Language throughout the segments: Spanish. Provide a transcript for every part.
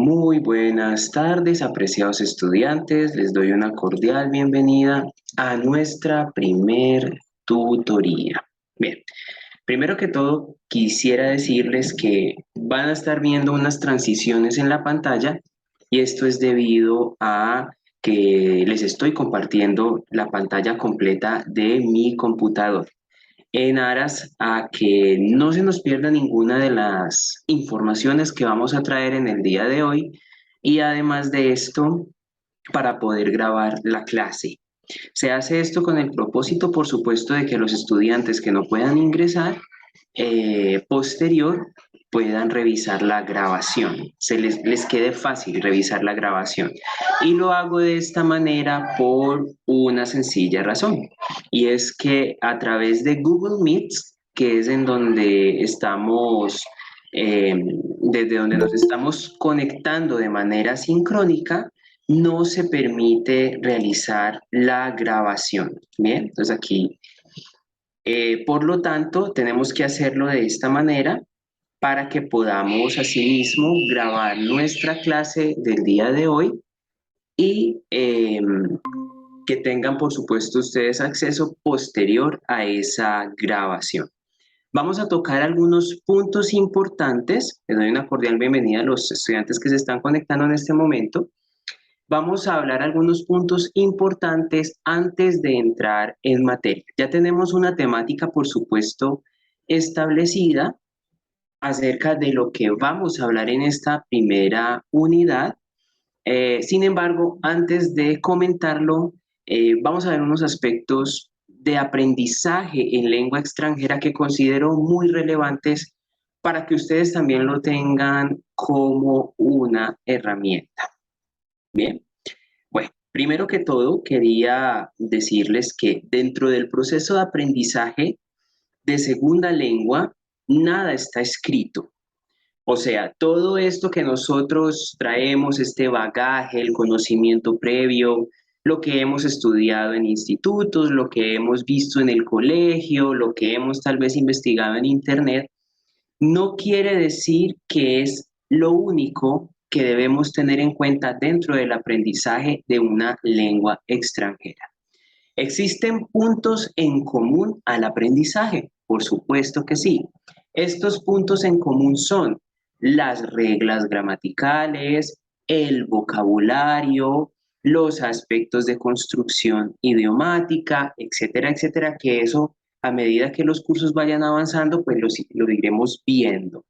Muy buenas tardes, apreciados estudiantes. Les doy una cordial bienvenida a nuestra primer tutoría. Bien, primero que todo, quisiera decirles que van a estar viendo unas transiciones en la pantalla y esto es debido a que les estoy compartiendo la pantalla completa de mi computador en aras a que no se nos pierda ninguna de las informaciones que vamos a traer en el día de hoy y además de esto, para poder grabar la clase. Se hace esto con el propósito, por supuesto, de que los estudiantes que no puedan ingresar posterior puedan revisar la grabación, les quede fácil revisar la grabación. Y lo hago de esta manera por una sencilla razón, y es que a través de Google Meet, que es en donde estamos, desde donde nos estamos conectando de manera sincrónica, no se permite realizar la grabación. Bien, entonces aquí, por lo tanto, tenemos que hacerlo de esta manera para que podamos asimismo grabar nuestra clase del día de hoy y que tengan, por supuesto, ustedes acceso posterior a esa grabación. Vamos a tocar algunos puntos importantes. Les doy una cordial bienvenida a los estudiantes que se están conectando en este momento. Vamos a hablar algunos puntos importantes antes de entrar en materia. Ya tenemos una temática, por supuesto, establecida acerca de lo que vamos a hablar en esta primera unidad. Sin embargo, antes de comentarlo, vamos a ver unos aspectos de aprendizaje en lengua extranjera que considero muy relevantes para que ustedes también lo tengan como una herramienta. Bien, bueno, primero que todo quería decirles que dentro del proceso de aprendizaje de segunda lengua, nada está escrito. O sea, todo esto que nosotros traemos, este bagaje, el conocimiento previo, lo que hemos estudiado en institutos, lo que hemos visto en el colegio, lo que hemos tal vez investigado en internet, no quiere decir que es lo único que debemos tener en cuenta dentro del aprendizaje de una lengua extranjera. ¿Existen puntos en común al aprendizaje? Por supuesto que sí. Estos puntos en común son las reglas gramaticales, el vocabulario, los aspectos de construcción idiomática, etcétera, etcétera, que eso a medida que los cursos vayan avanzando, pues lo iremos viendo.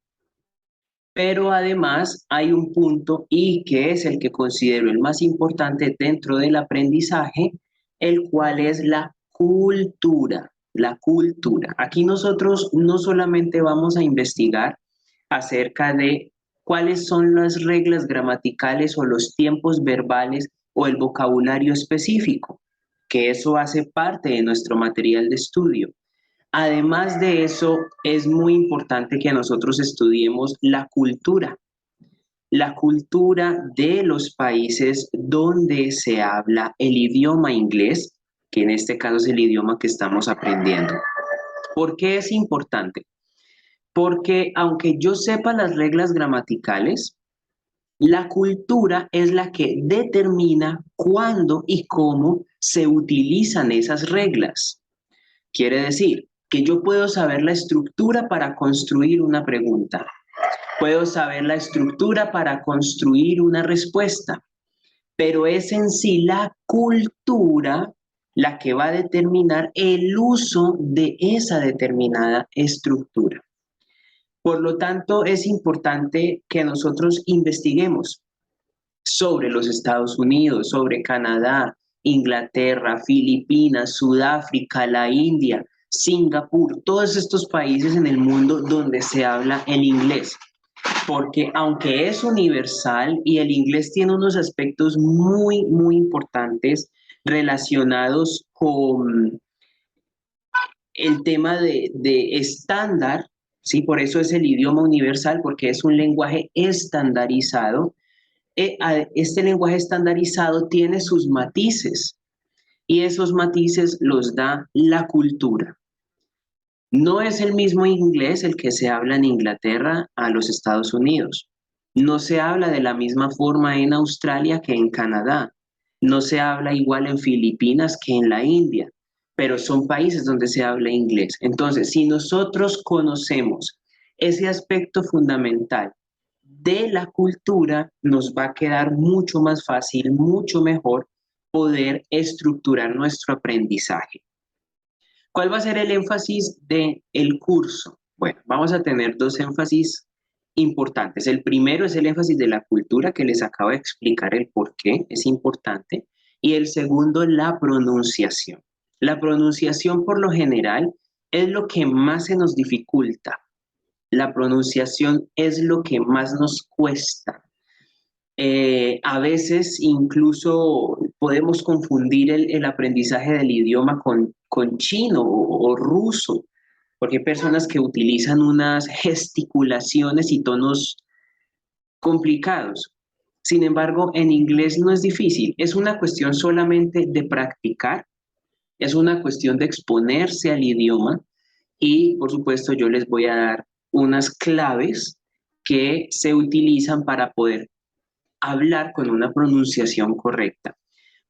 Pero además hay un punto y que es el que considero el más importante dentro del aprendizaje, el cual es la cultura. La cultura. Aquí nosotros no solamente vamos a investigar acerca de cuáles son las reglas gramaticales o los tiempos verbales o el vocabulario específico, que eso hace parte de nuestro material de estudio. Además de eso, es muy importante que nosotros estudiemos la cultura de los países donde se habla el idioma inglés, que en este caso es el idioma que estamos aprendiendo. ¿Por qué es importante? Porque aunque yo sepa las reglas gramaticales, la cultura es la que determina cuándo y cómo se utilizan esas reglas. Quiere decir que yo puedo saber la estructura para construir una pregunta, puedo saber la estructura para construir una respuesta, pero es en sí la cultura la que va a determinar el uso de esa determinada estructura. Por lo tanto, es importante que nosotros investiguemos sobre los Estados Unidos, sobre Canadá, Inglaterra, Filipinas, Sudáfrica, la India, Singapur, todos estos países en el mundo donde se habla el inglés. Porque aunque es universal y el inglés tiene unos aspectos muy, muy importantes relacionados con el tema de estándar, ¿sí? Por eso es el idioma universal, porque es un lenguaje estandarizado. Este lenguaje estandarizado tiene sus matices y esos matices los da la cultura. No es el mismo inglés el que se habla en Inglaterra a los Estados Unidos. No se habla de la misma forma en Australia que en Canadá. No se habla igual en Filipinas que en la India, pero son países donde se habla inglés. Entonces, si nosotros conocemos ese aspecto fundamental de la cultura, nos va a quedar mucho más fácil, mucho mejor poder estructurar nuestro aprendizaje. ¿Cuál va a ser el énfasis del curso? Bueno, vamos a tener dos énfasis importantes. El primero es el énfasis de la cultura, que les acabo de explicar el por qué es importante. Y el segundo, la pronunciación. La pronunciación, por lo general, es lo que más se nos dificulta. La pronunciación es lo que más nos cuesta. A veces incluso podemos confundir el aprendizaje del idioma con chino o ruso, porque hay personas que utilizan unas gesticulaciones y tonos complicados. Sin embargo, en inglés no es difícil, es una cuestión solamente de practicar, es una cuestión de exponerse al idioma y, por supuesto, yo les voy a dar unas claves que se utilizan para poder hablar con una pronunciación correcta.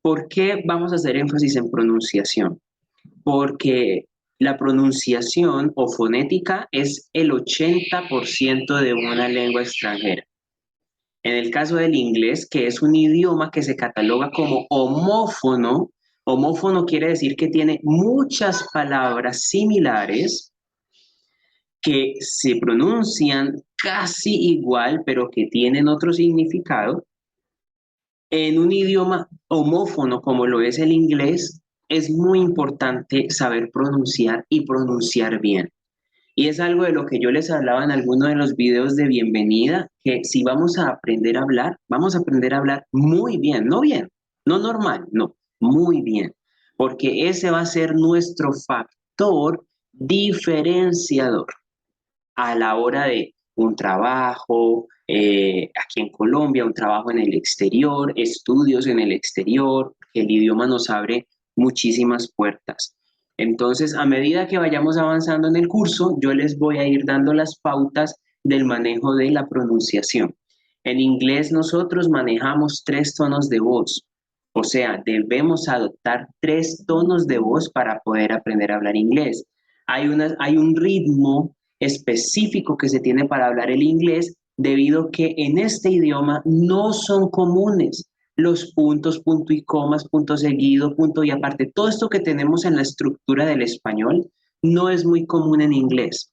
¿Por qué vamos a hacer énfasis en pronunciación? Porque la pronunciación o fonética es el 80% de una lengua extranjera. En el caso del inglés, que es un idioma que se cataloga como homófono, homófono quiere decir que tiene muchas palabras similares que se pronuncian casi igual, pero que tienen otro significado. En un idioma homófono como lo es el inglés, es muy importante saber pronunciar y pronunciar bien. Y es algo de lo que yo les hablaba en alguno de los videos de bienvenida, que si vamos a aprender a hablar, vamos a aprender a hablar muy bien, no normal, no, muy bien, porque ese va a ser nuestro factor diferenciador a la hora de un trabajo, aquí en Colombia, un trabajo en el exterior, estudios en el exterior, que el idioma nos abre muchísimas puertas. Entonces, a medida que vayamos avanzando en el curso, yo les voy a ir dando las pautas del manejo de la pronunciación. En inglés nosotros manejamos 3 tonos de voz, o sea, debemos adoptar 3 tonos de voz para poder aprender a hablar inglés. Hay un ritmo específico que se tiene para hablar el inglés, debido a que en este idioma no son comunes los puntos, punto y comas, punto seguido, punto y aparte. Todo esto que tenemos en la estructura del español no es muy común en inglés.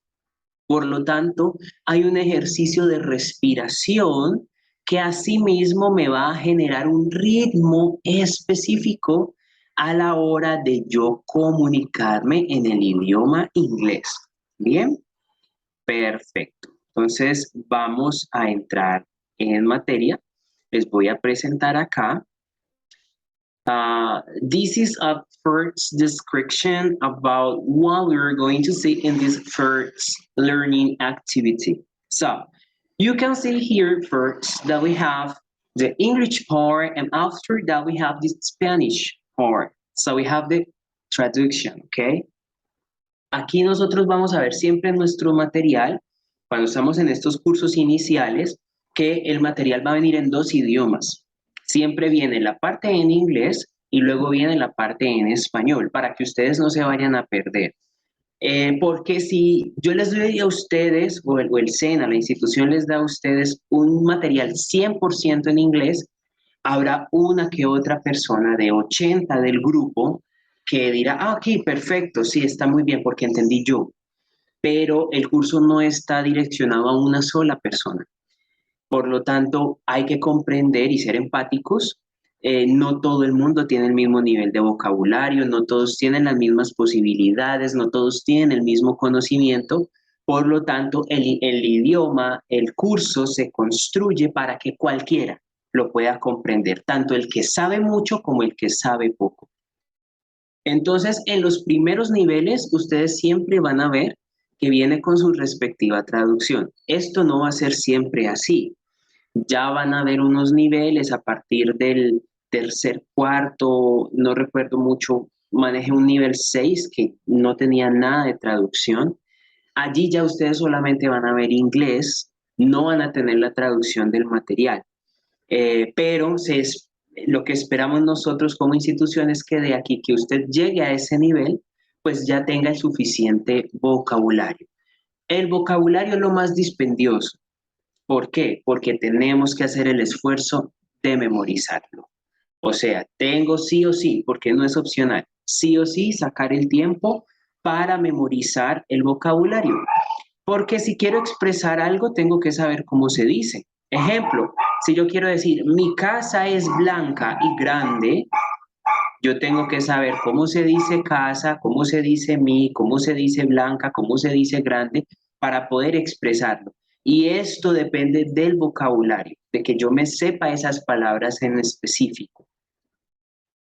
Por lo tanto, hay un ejercicio de respiración que asimismo me va a generar un ritmo específico a la hora de yo comunicarme en el idioma inglés. Bien. Perfecto. Entonces vamos a entrar en materia. Les voy a presentar acá. This is a first description about what we're going to see in this first learning activity. So you can see here first that we have the English part, and after that we have the Spanish part. So we have the traduction, okay? Aquí nosotros vamos a ver siempre en nuestro material, cuando estamos en estos cursos iniciales, que el material va a venir en 2 idiomas. Siempre viene la parte en inglés y luego viene la parte en español, para que ustedes no se vayan a perder. Porque si yo les doy a ustedes, o el SENA, la institución les da a ustedes un material 100% en inglés, habrá una que otra persona de 80 del grupo que dirá, ah, ok, perfecto, sí, está muy bien porque entendí yo, pero el curso no está direccionado a una sola persona. Por lo tanto, hay que comprender y ser empáticos. No todo el mundo tiene el mismo nivel de vocabulario, no todos tienen las mismas posibilidades, no todos tienen el mismo conocimiento. Por lo tanto, el idioma, el curso se construye para que cualquiera lo pueda comprender, tanto el que sabe mucho como el que sabe poco. Entonces, en los primeros niveles, ustedes siempre van a ver que viene con su respectiva traducción. Esto no va a ser siempre así. Ya van a ver unos niveles a partir del tercer, cuarto, no recuerdo mucho, manejé un nivel 6 que no tenía nada de traducción. Allí ya ustedes solamente van a ver inglés no van a tener la traducción del material. Pero lo que esperamos nosotros como institución es que de aquí que usted llegue a ese nivel, pues ya tenga el suficiente vocabulario. El vocabulario es lo más dispendioso. ¿Por qué? Porque tenemos que hacer el esfuerzo de memorizarlo. O sea, tengo sí o sí, porque no es opcional, sí o sí sacar el tiempo para memorizar el vocabulario. Porque si quiero expresar algo, tengo que saber cómo se dice. Ejemplo, si yo quiero decir, mi casa es blanca y grande, yo tengo que saber cómo se dice casa, cómo se dice mi, cómo se dice blanca, cómo se dice grande, para poder expresarlo. Y esto depende del vocabulario, de que yo me sepa esas palabras en específico.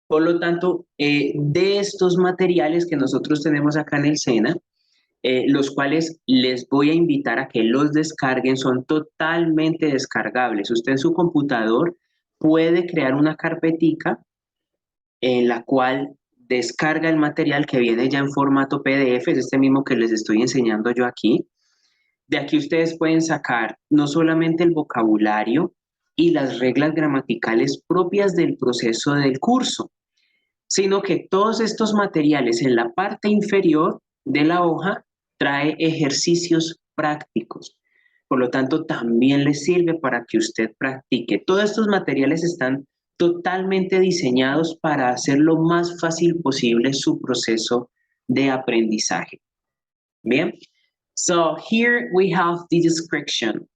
Por lo tanto, de estos materiales que nosotros tenemos acá en el SENA, los cuales les voy a invitar a que los descarguen, son totalmente descargables. Usted en su computador puede crear una carpetica en la cual descarga el material que viene ya en formato PDF, es este mismo que les estoy enseñando yo aquí. De aquí ustedes pueden sacar no solamente el vocabulario y las reglas gramaticales propias del proceso del curso, sino que todos estos materiales en la parte inferior de la hoja trae ejercicios prácticos. Por lo tanto, también les sirve para que usted practique. Todos estos materiales están totalmente diseñados para hacer lo más fácil posible su proceso de aprendizaje. Bien, so here we have the description.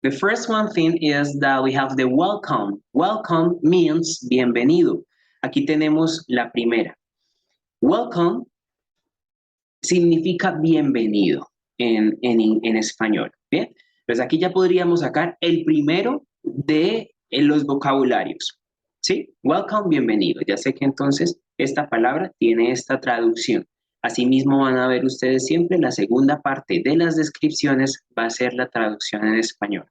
The first one thing is that we have the welcome. Welcome means bienvenido. Aquí tenemos la primera. Welcome significa bienvenido en español. Bien, pues aquí ya podríamos sacar el primero de los vocabularios. ¿Sí? Welcome, bienvenido. Ya sé que entonces esta palabra tiene esta traducción. Asimismo van a ver ustedes siempre la segunda parte de las descripciones va a ser la traducción en español.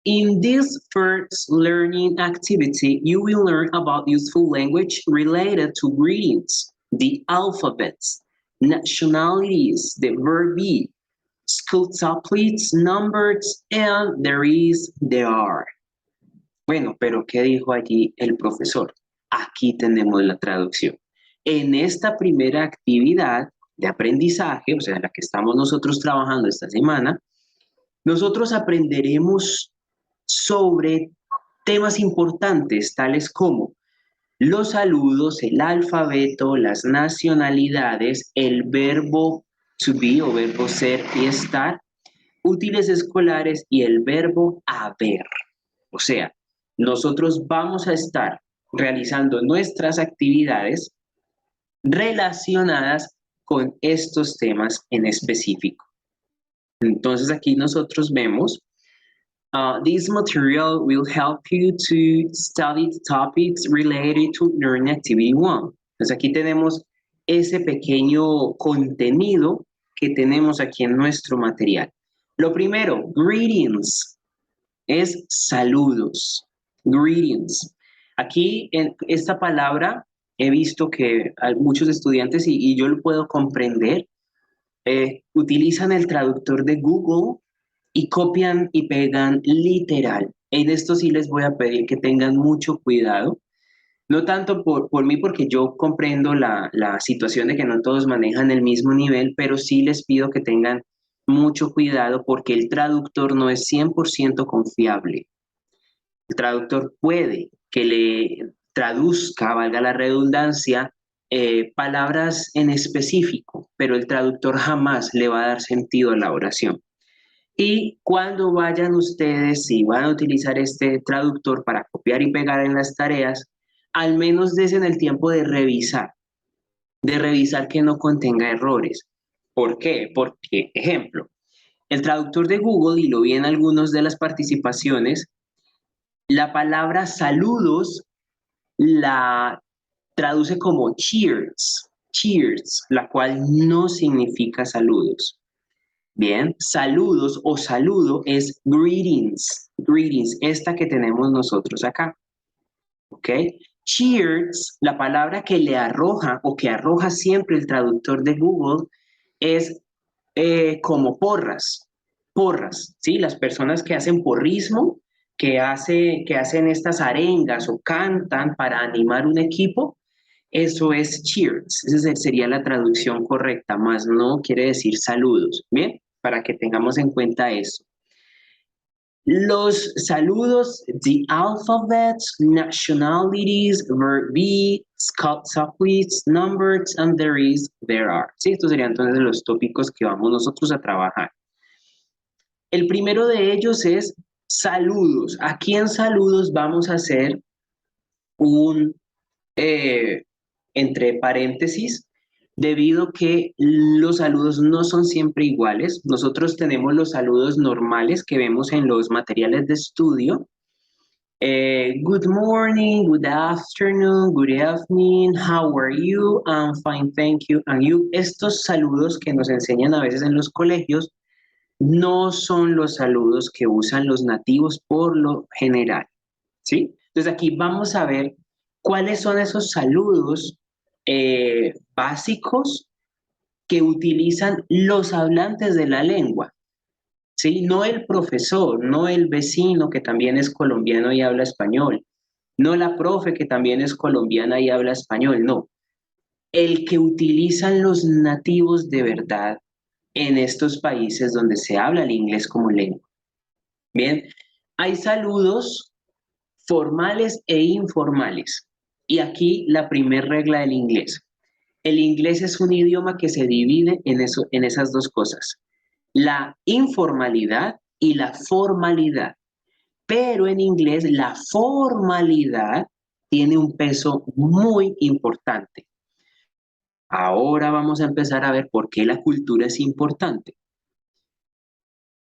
In this first learning activity, you will learn about useful language related to greetings, the alphabets, nationalities, the verb be, school templates, numbers, and there is, there are. Bueno, pero ¿qué dijo allí el profesor? Aquí tenemos la traducción. En esta primera actividad de aprendizaje, o sea, la que estamos nosotros trabajando esta semana, nosotros aprenderemos sobre temas importantes tales como los saludos, el alfabeto, las nacionalidades, el verbo to be o verbo ser y estar, útiles escolares y el verbo haber. O sea, nosotros vamos a estar realizando nuestras actividades relacionadas con estos temas en específico. Entonces aquí nosotros vemos this material will help you to study the topics related to Learning Activity 1. Entonces aquí tenemos ese pequeño contenido que tenemos aquí en nuestro material. Lo primero, greetings, es saludos. Greetings. Aquí en esta palabra he visto que muchos estudiantes, y yo lo puedo comprender, utilizan el traductor de Google y copian y pegan literal. En esto sí les voy a pedir que tengan mucho cuidado, no tanto por mí, porque yo comprendo la situación de que no todos manejan el mismo nivel, pero sí les pido que tengan mucho cuidado porque el traductor no es 100% confiable. El traductor puede que le traduzca, valga la redundancia, palabras en específico, pero el traductor jamás le va a dar sentido a la oración. Y cuando vayan ustedes, si van a utilizar este traductor para copiar y pegar en las tareas, al menos desen el tiempo de revisar que no contenga errores. ¿Por qué? Porque, ejemplo, el traductor de Google, y lo vi en algunas de las participaciones, la palabra saludos la traduce como cheers, la cual no significa saludos. Bien, saludos o saludo es greetings, esta que tenemos nosotros acá. ¿Ok? Cheers, la palabra que le arroja o que arroja siempre el traductor de Google es como porras. porras, ¿sí? Las personas que hacen porrismo, que hacen estas arengas o cantan para animar un equipo, eso es cheers. Esa sería la traducción correcta, más no quiere decir saludos. Bien, para que tengamos en cuenta eso. Los saludos, the alphabets, nationalities, verb be, subjects, numbers, and there is, there are. Sí, estos serían entonces los tópicos que vamos nosotros a trabajar. El primero de ellos es saludos. Aquí en saludos vamos a hacer un, eh, entre paréntesis, debido que los saludos no son siempre iguales. Nosotros tenemos los saludos normales que vemos en los materiales de estudio. Good morning, good afternoon, good evening, how are you? I'm fine, thank you. And you, estos saludos que nos enseñan a veces en los colegios no son los saludos que usan los nativos por lo general, ¿sí? Entonces aquí vamos a ver cuáles son esos saludos básicos que utilizan los hablantes de la lengua, ¿sí? No el profesor, no el vecino que también es colombiano y habla español, no la profe que también es colombiana y habla español, no. El que utilizan los nativos de verdad en estos países donde se habla el inglés como lengua. Bien, hay saludos formales e informales. Y aquí la primera regla del inglés. El inglés es un idioma que se divide en esas dos cosas, la informalidad y la formalidad. Pero en inglés la formalidad tiene un peso muy importante. Ahora vamos a empezar a ver por qué la cultura es importante.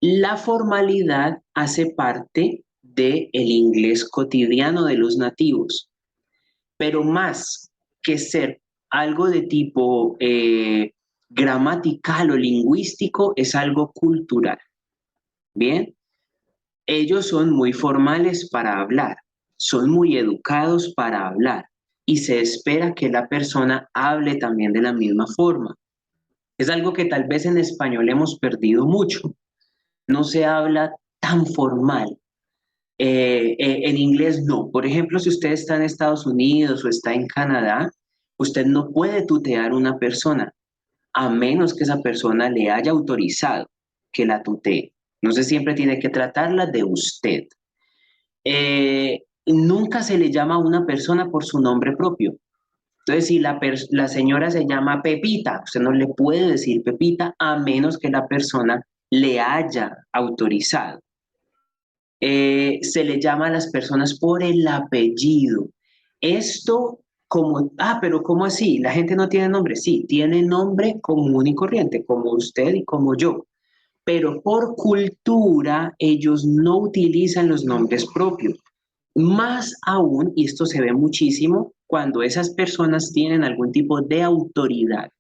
La formalidad hace parte del inglés cotidiano de los nativos, pero más que ser algo de tipo gramatical o lingüístico, es algo cultural. Bien, ellos son muy formales para hablar, son muy educados para hablar y se espera que la persona hable también de la misma forma. Es algo que tal vez en español hemos perdido mucho. No se habla tan formal. En inglés no. Por ejemplo, si usted está en Estados Unidos o está en Canadá, usted no puede tutear a una persona a menos que esa persona le haya autorizado que la tutee. No se siempre tiene que tratarla de usted. Nunca se le llama a una persona por su nombre propio. Entonces, si la señora se llama Pepita, usted no le puede decir Pepita a menos que la persona le haya autorizado. Se le llama a las personas por el apellido. Esto como, pero ¿cómo así? ¿La gente no tiene nombre? Sí, tiene nombre común y corriente, como usted y como yo. Pero por cultura ellos no utilizan los nombres propios. Más aún, y esto se ve muchísimo, cuando esas personas tienen algún tipo de autoridad.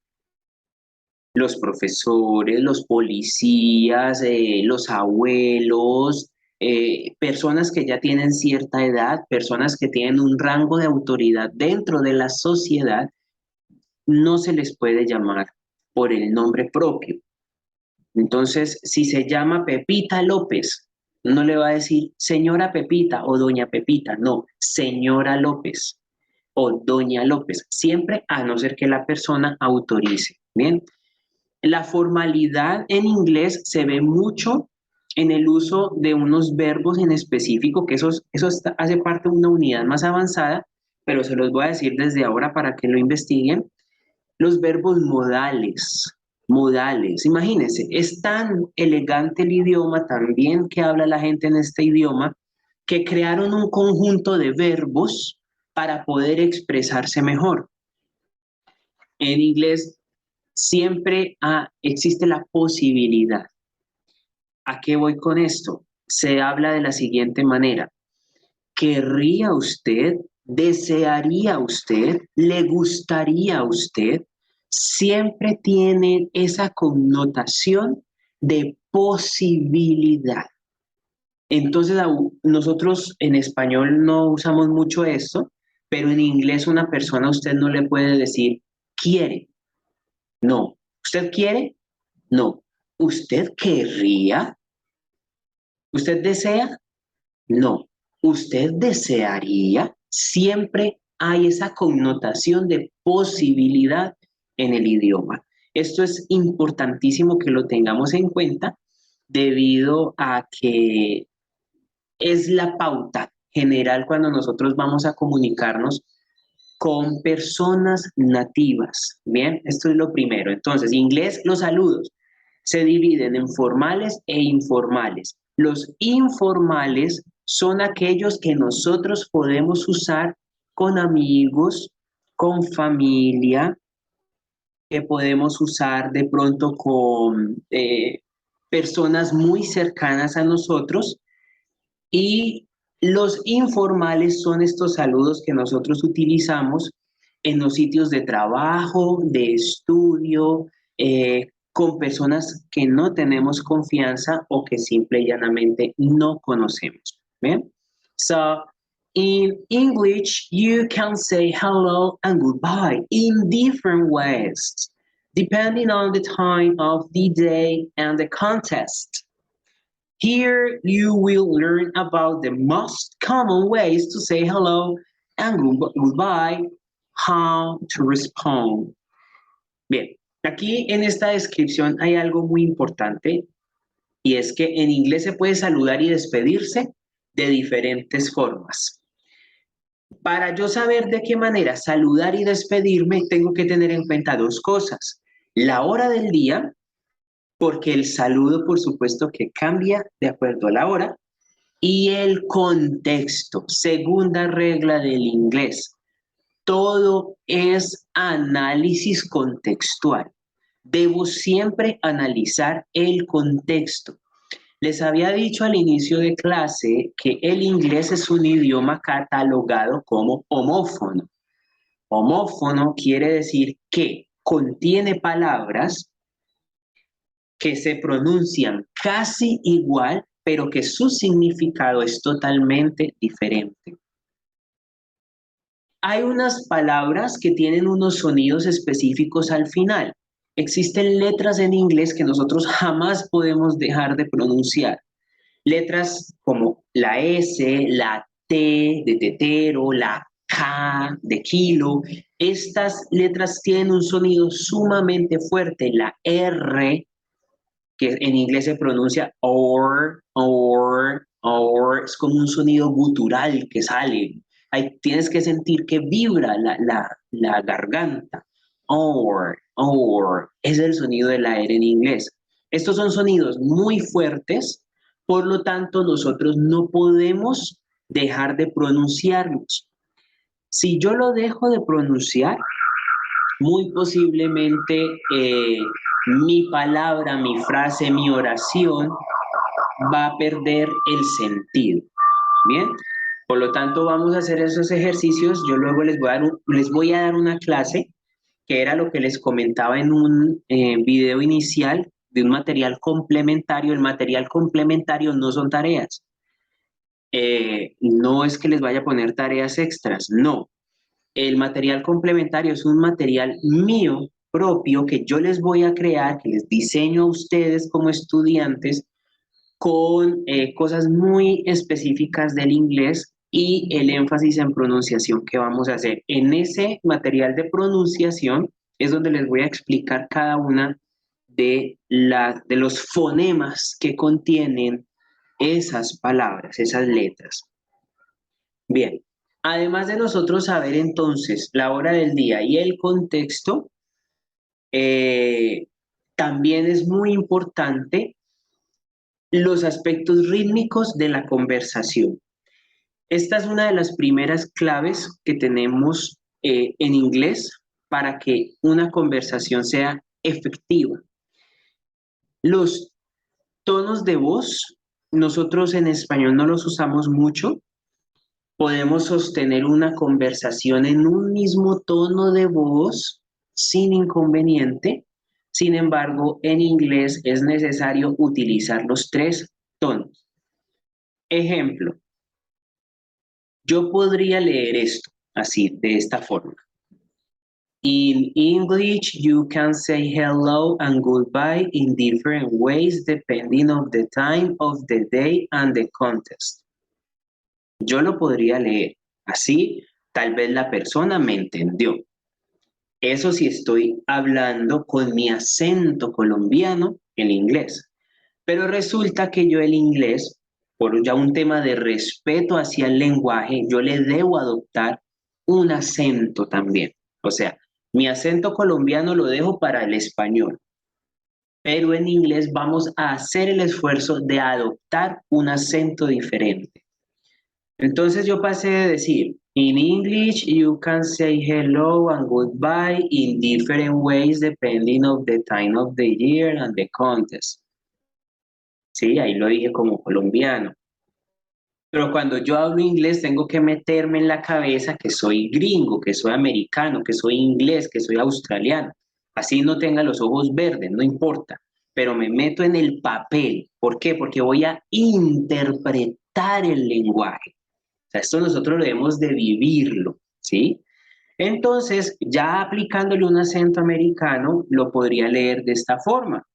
Los profesores, los policías, los abuelos, personas que ya tienen cierta edad, personas que tienen un rango de autoridad dentro de la sociedad, no se les puede llamar por el nombre propio. Entonces, si se llama Pepita López, no le va a decir señora Pepita o doña Pepita, no, señora López o doña López, siempre a no ser que la persona autorice. Bien, la formalidad en inglés se ve mucho en el uso de unos verbos en específico, que hace parte de una unidad más avanzada, pero se los voy a decir desde ahora para que lo investiguen. Los verbos modales, modales, imagínense, es tan elegante el idioma, tan bien que habla la gente en este idioma, que crearon un conjunto de verbos para poder expresarse mejor. En inglés siempre existe la posibilidad. ¿A qué voy con esto? Se habla de la siguiente manera. ¿Querría usted? ¿Desearía usted? ¿Le gustaría a usted? Siempre tiene esa connotación de posibilidad. Entonces, nosotros en español no usamos mucho esto, pero en inglés una persona a usted no le puede decir quiere. No. ¿Usted quiere? No. ¿Usted querría? ¿Usted desea? No. ¿Usted desearía? Siempre hay esa connotación de posibilidad en el idioma. Esto es importantísimo que lo tengamos en cuenta debido a que es la pauta general cuando nosotros vamos a comunicarnos con personas nativas. Bien, esto es lo primero. Entonces, inglés, los saludos se dividen en formales e informales. Los informales son aquellos que nosotros podemos usar con amigos, con familia, que podemos usar de pronto con personas muy cercanas a nosotros y los informales son estos saludos que nosotros utilizamos en los sitios de trabajo, de estudio, con personas que no tenemos confianza o que simple y llanamente no conocemos. ¿Bien? So, in English, you can say hello and goodbye in different ways, depending on the time of the day and the context. Here you will learn about the most common ways to say hello and goodbye, how to respond. Bien, aquí en esta descripción hay algo muy importante y es que en inglés se puede saludar y despedirse de diferentes formas. Para yo saber de qué manera saludar y despedirme, tengo que tener en cuenta dos cosas. La hora del día, porque el saludo, por supuesto, que cambia de acuerdo a la hora, y el contexto, segunda regla del inglés. Todo es análisis contextual. Debo siempre analizar el contexto. Les había dicho al inicio de clase que el inglés es un idioma catalogado como homófono. Homófono quiere decir que contiene palabras que se pronuncian casi igual, pero que su significado es totalmente diferente. Hay unas palabras que tienen unos sonidos específicos al final. Existen letras en inglés que nosotros jamás podemos dejar de pronunciar. Letras como la S, la T de tetero, la K de kilo. Estas letras tienen un sonido sumamente fuerte. La R, que en inglés se pronuncia es como un sonido gutural que sale. Ahí tienes que sentir que vibra la garganta. Es el sonido de la R en inglés. Estos son sonidos muy fuertes, por lo tanto nosotros no podemos dejar de pronunciarlos. Si yo lo dejo de pronunciar, muy posiblemente mi palabra, mi frase, mi oración va a perder el sentido. Bien, por lo tanto vamos a hacer esos ejercicios. Yo luego les voy a dar una clase que era lo que les comentaba en un video inicial de un material complementario. El material complementario no son tareas. No es que les vaya a poner tareas extras, no. El material complementario es un material mío propio que yo les voy a crear, que les diseño a ustedes como estudiantes con cosas muy específicas del inglés y el énfasis en pronunciación que vamos a hacer. En ese material de pronunciación es donde les voy a explicar cada una de los fonemas que contienen esas palabras, esas letras. Bien, además de nosotros saber entonces la hora del día y el contexto, eh, también es muy importante los aspectos rítmicos de la conversación. Esta es una de las primeras claves que tenemos en inglés para que una conversación sea efectiva. Los tonos de voz, nosotros en español no los usamos mucho. Podemos sostener una conversación en un mismo tono de voz sin inconveniente. Sin embargo, en inglés es necesario utilizar los tres tonos. Ejemplo, yo podría leer esto así, de esta forma. In English, you can say hello and goodbye in different ways depending on the time of the day and the context. Yo lo podría leer así, tal vez la persona me entendió. Eso sí estoy hablando con mi acento colombiano en inglés. Pero resulta que yo el inglés, por ya un tema de respeto hacia el lenguaje, yo le debo adoptar un acento también. O sea, mi acento colombiano lo dejo para el español, pero en inglés vamos a hacer el esfuerzo de adoptar un acento diferente. Entonces yo pasé de decir, in English you can say hello and goodbye in different ways depending on the time of the year and the context. Sí, ahí lo dije como colombiano. Pero cuando yo hablo inglés tengo que meterme en la cabeza que soy gringo, que soy americano, que soy inglés, que soy australiano. Así no tenga los ojos verdes, no importa. Pero me meto en el papel. ¿Por qué? Porque voy a interpretar el lenguaje. O sea, esto nosotros debemos de vivirlo, ¿sí? Entonces, ya aplicándole un acento americano, lo podría leer de esta forma.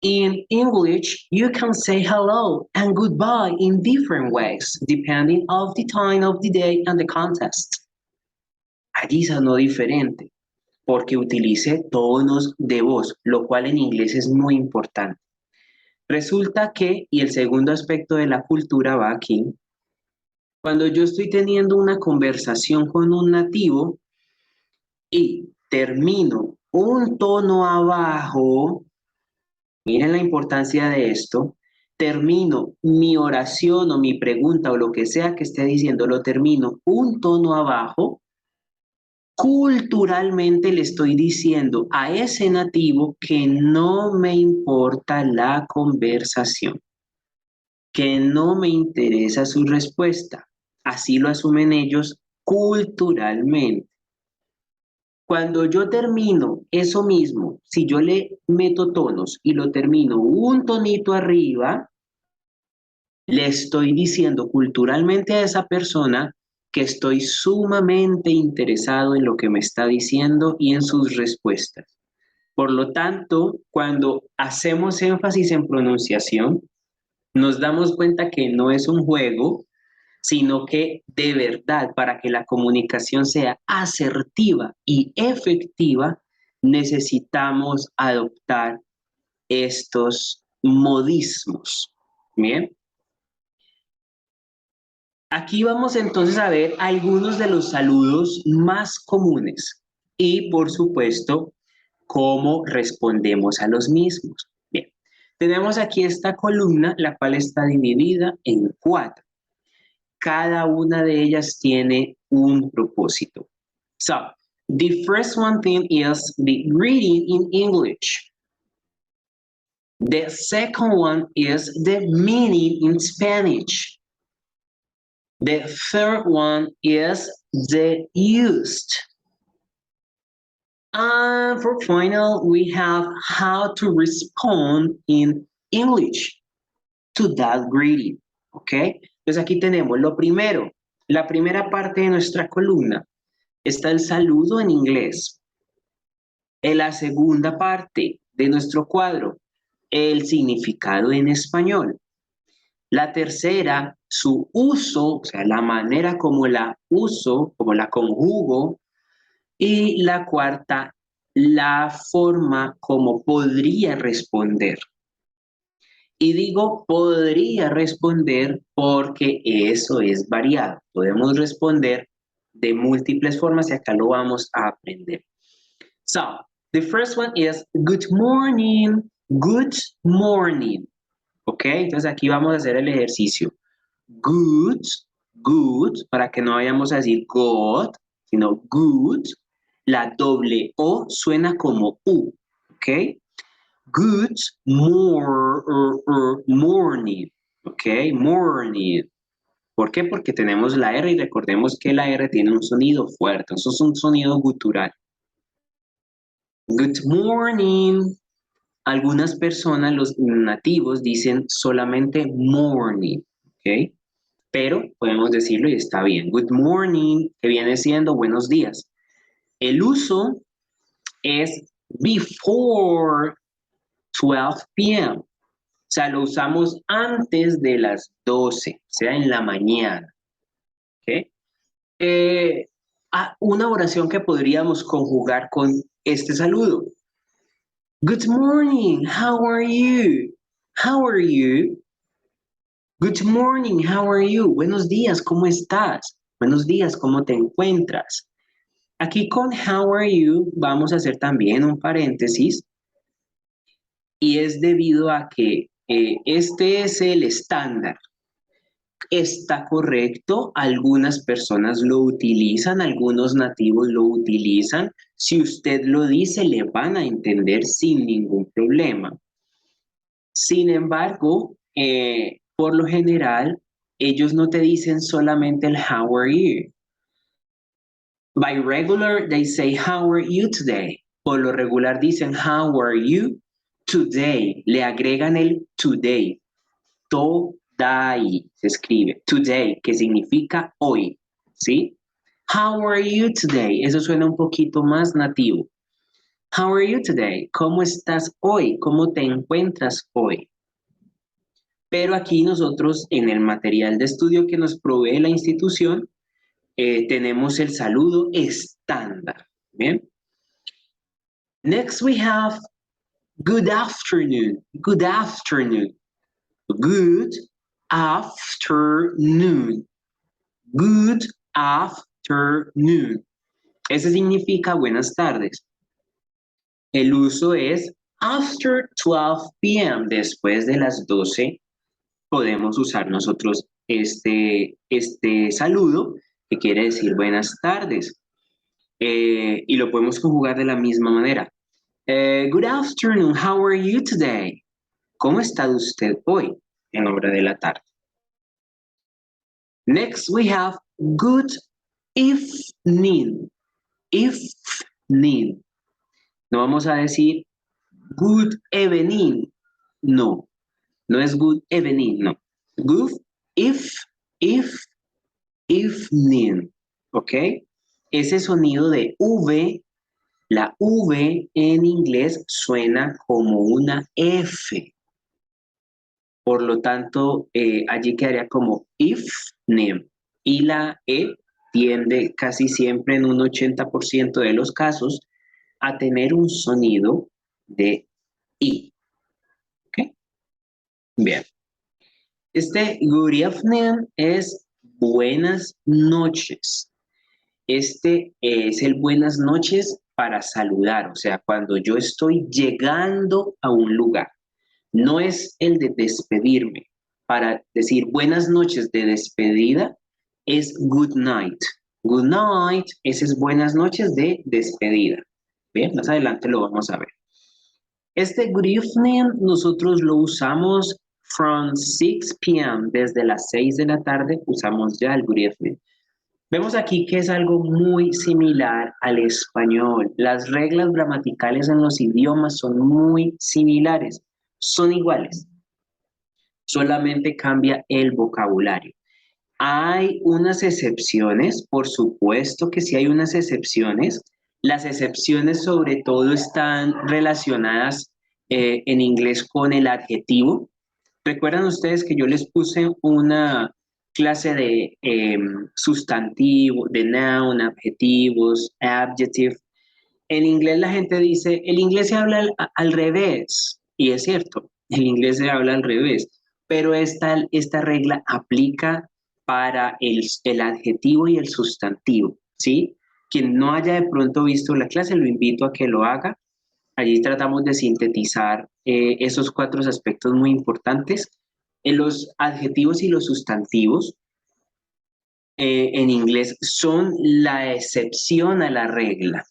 In English, you can say hello and goodbye in different ways, depending on the time of the day and the context. Allí sonó diferente, porque utilice tonos de voz, lo cual en inglés es muy importante. Resulta que, y el segundo aspecto de la cultura va aquí, cuando yo estoy teniendo una conversación con un nativo y termino un tono abajo, miren la importancia de esto. Termino mi oración o mi pregunta o lo que sea que esté diciendo, lo termino un tono abajo. Culturalmente le estoy diciendo a ese nativo que no me importa la conversación, que no me interesa su respuesta. Así lo asumen ellos culturalmente. Cuando yo termino eso mismo, si yo le meto tonos y lo termino un tonito arriba, le estoy diciendo culturalmente a esa persona que estoy sumamente interesado en lo que me está diciendo y en sus respuestas. Por lo tanto, cuando hacemos énfasis en pronunciación, nos damos cuenta que no es un juego, sino que de verdad, para que la comunicación sea asertiva y efectiva, necesitamos adoptar estos modismos. Bien. Aquí vamos entonces a ver algunos de los saludos más comunes y, por supuesto, cómo respondemos a los mismos. Bien, tenemos aquí esta columna, la cual está dividida en 4. Cada una de ellas tiene un propósito. So, the first one thing is the greeting in English. The second one is the meaning in Spanish. The third one is the used. And for final, we have how to respond in English to that greeting. ¿Ok? Entonces aquí tenemos lo primero, la primera parte de nuestra columna está el saludo en inglés. En la segunda parte de nuestro cuadro, el significado en español. La tercera, su uso, o sea, la manera como la uso, como la conjugo. Y la cuarta, la forma como podría responder. Y digo podría responder porque eso es variado. Podemos responder de múltiples formas y acá lo vamos a aprender. So, the first one is good morning. Good morning. ¿Ok? Entonces aquí vamos a hacer el ejercicio. Good, good, para que no vayamos a decir God, sino good. La doble O suena como U, ¿ok? Good morning, ¿ok? Morning. ¿Por qué? Porque tenemos la R y recordemos que la R tiene un sonido fuerte, eso es un sonido gutural. Good morning. Algunas personas, los nativos, dicen solamente morning, ¿ok? Pero podemos decirlo y está bien. Good morning, que viene siendo buenos días. El uso es before 12 p.m. O sea, lo usamos antes de las 12, o sea, en la mañana. ¿Okay? Una oración que podríamos conjugar con este saludo. Good morning, how are you? How are you? Good morning, how are you? Buenos días, ¿cómo estás? Buenos días, ¿cómo te encuentras? Aquí con how are you vamos a hacer también un paréntesis y es debido a que este es el estándar. Está correcto, algunas personas lo utilizan, algunos nativos lo utilizan. Si usted lo dice, le van a entender sin ningún problema. Sin embargo, por lo general, ellos no te dicen solamente el how are you. By regular, they say how are you today. Por lo regular dicen how are you today. Le agregan el today. Today se escribe. Today, que significa hoy. ¿Sí? How are you today? Eso suena un poquito más nativo. How are you today? ¿Cómo estás hoy? ¿Cómo te encuentras hoy? Pero aquí nosotros en el material de estudio que nos provee la institución tenemos el saludo estándar. Bien. Next we have good afternoon. Good afternoon. Good afternoon. Good afternoon. Ese significa buenas tardes. El uso es after 12 p.m. Después de las 12 podemos usar nosotros este saludo que quiere decir buenas tardes. Y lo podemos conjugar de la misma manera. Good afternoon, how are you today? ¿Cómo está usted hoy? En hora de la tarde. Next we have good evening. Evening. No vamos a decir good evening. No. No es good evening, no. Good evening. ¿Ok? Ese sonido de V, la V en inglés suena como una F. Por lo tanto, allí quedaría como evening. Y la E tiende casi siempre en un 80% de los casos a tener un sonido de I. ¿Ok? Bien. Este good evening es buenas noches. Este es el buenas noches para saludar, o sea, cuando yo estoy llegando a un lugar. No es el de despedirme. Para decir buenas noches de despedida es good night. Good night, ese es buenas noches de despedida. Bien, más adelante lo vamos a ver. Este good evening nosotros lo usamos from 6 p.m. Desde las 6 de la tarde usamos ya el good evening. Vemos aquí que es algo muy similar al español. Las reglas gramaticales en los idiomas son muy similares, son iguales. Solamente cambia el vocabulario. Hay unas excepciones, por supuesto que sí hay unas excepciones. Las excepciones sobre todo están relacionadas en inglés con el adjetivo. ¿Recuerdan ustedes que yo les puse una clase de sustantivo, de noun, adjetivos, adjective? En inglés la gente dice, el inglés se habla al revés, y es cierto, el inglés se habla al revés, pero esta regla aplica para el adjetivo y el sustantivo, ¿sí? Quien no haya de pronto visto la clase, lo invito a que lo haga. Allí tratamos de sintetizar esos 4 aspectos muy importantes. En los adjetivos y los sustantivos en inglés son la excepción a la regla.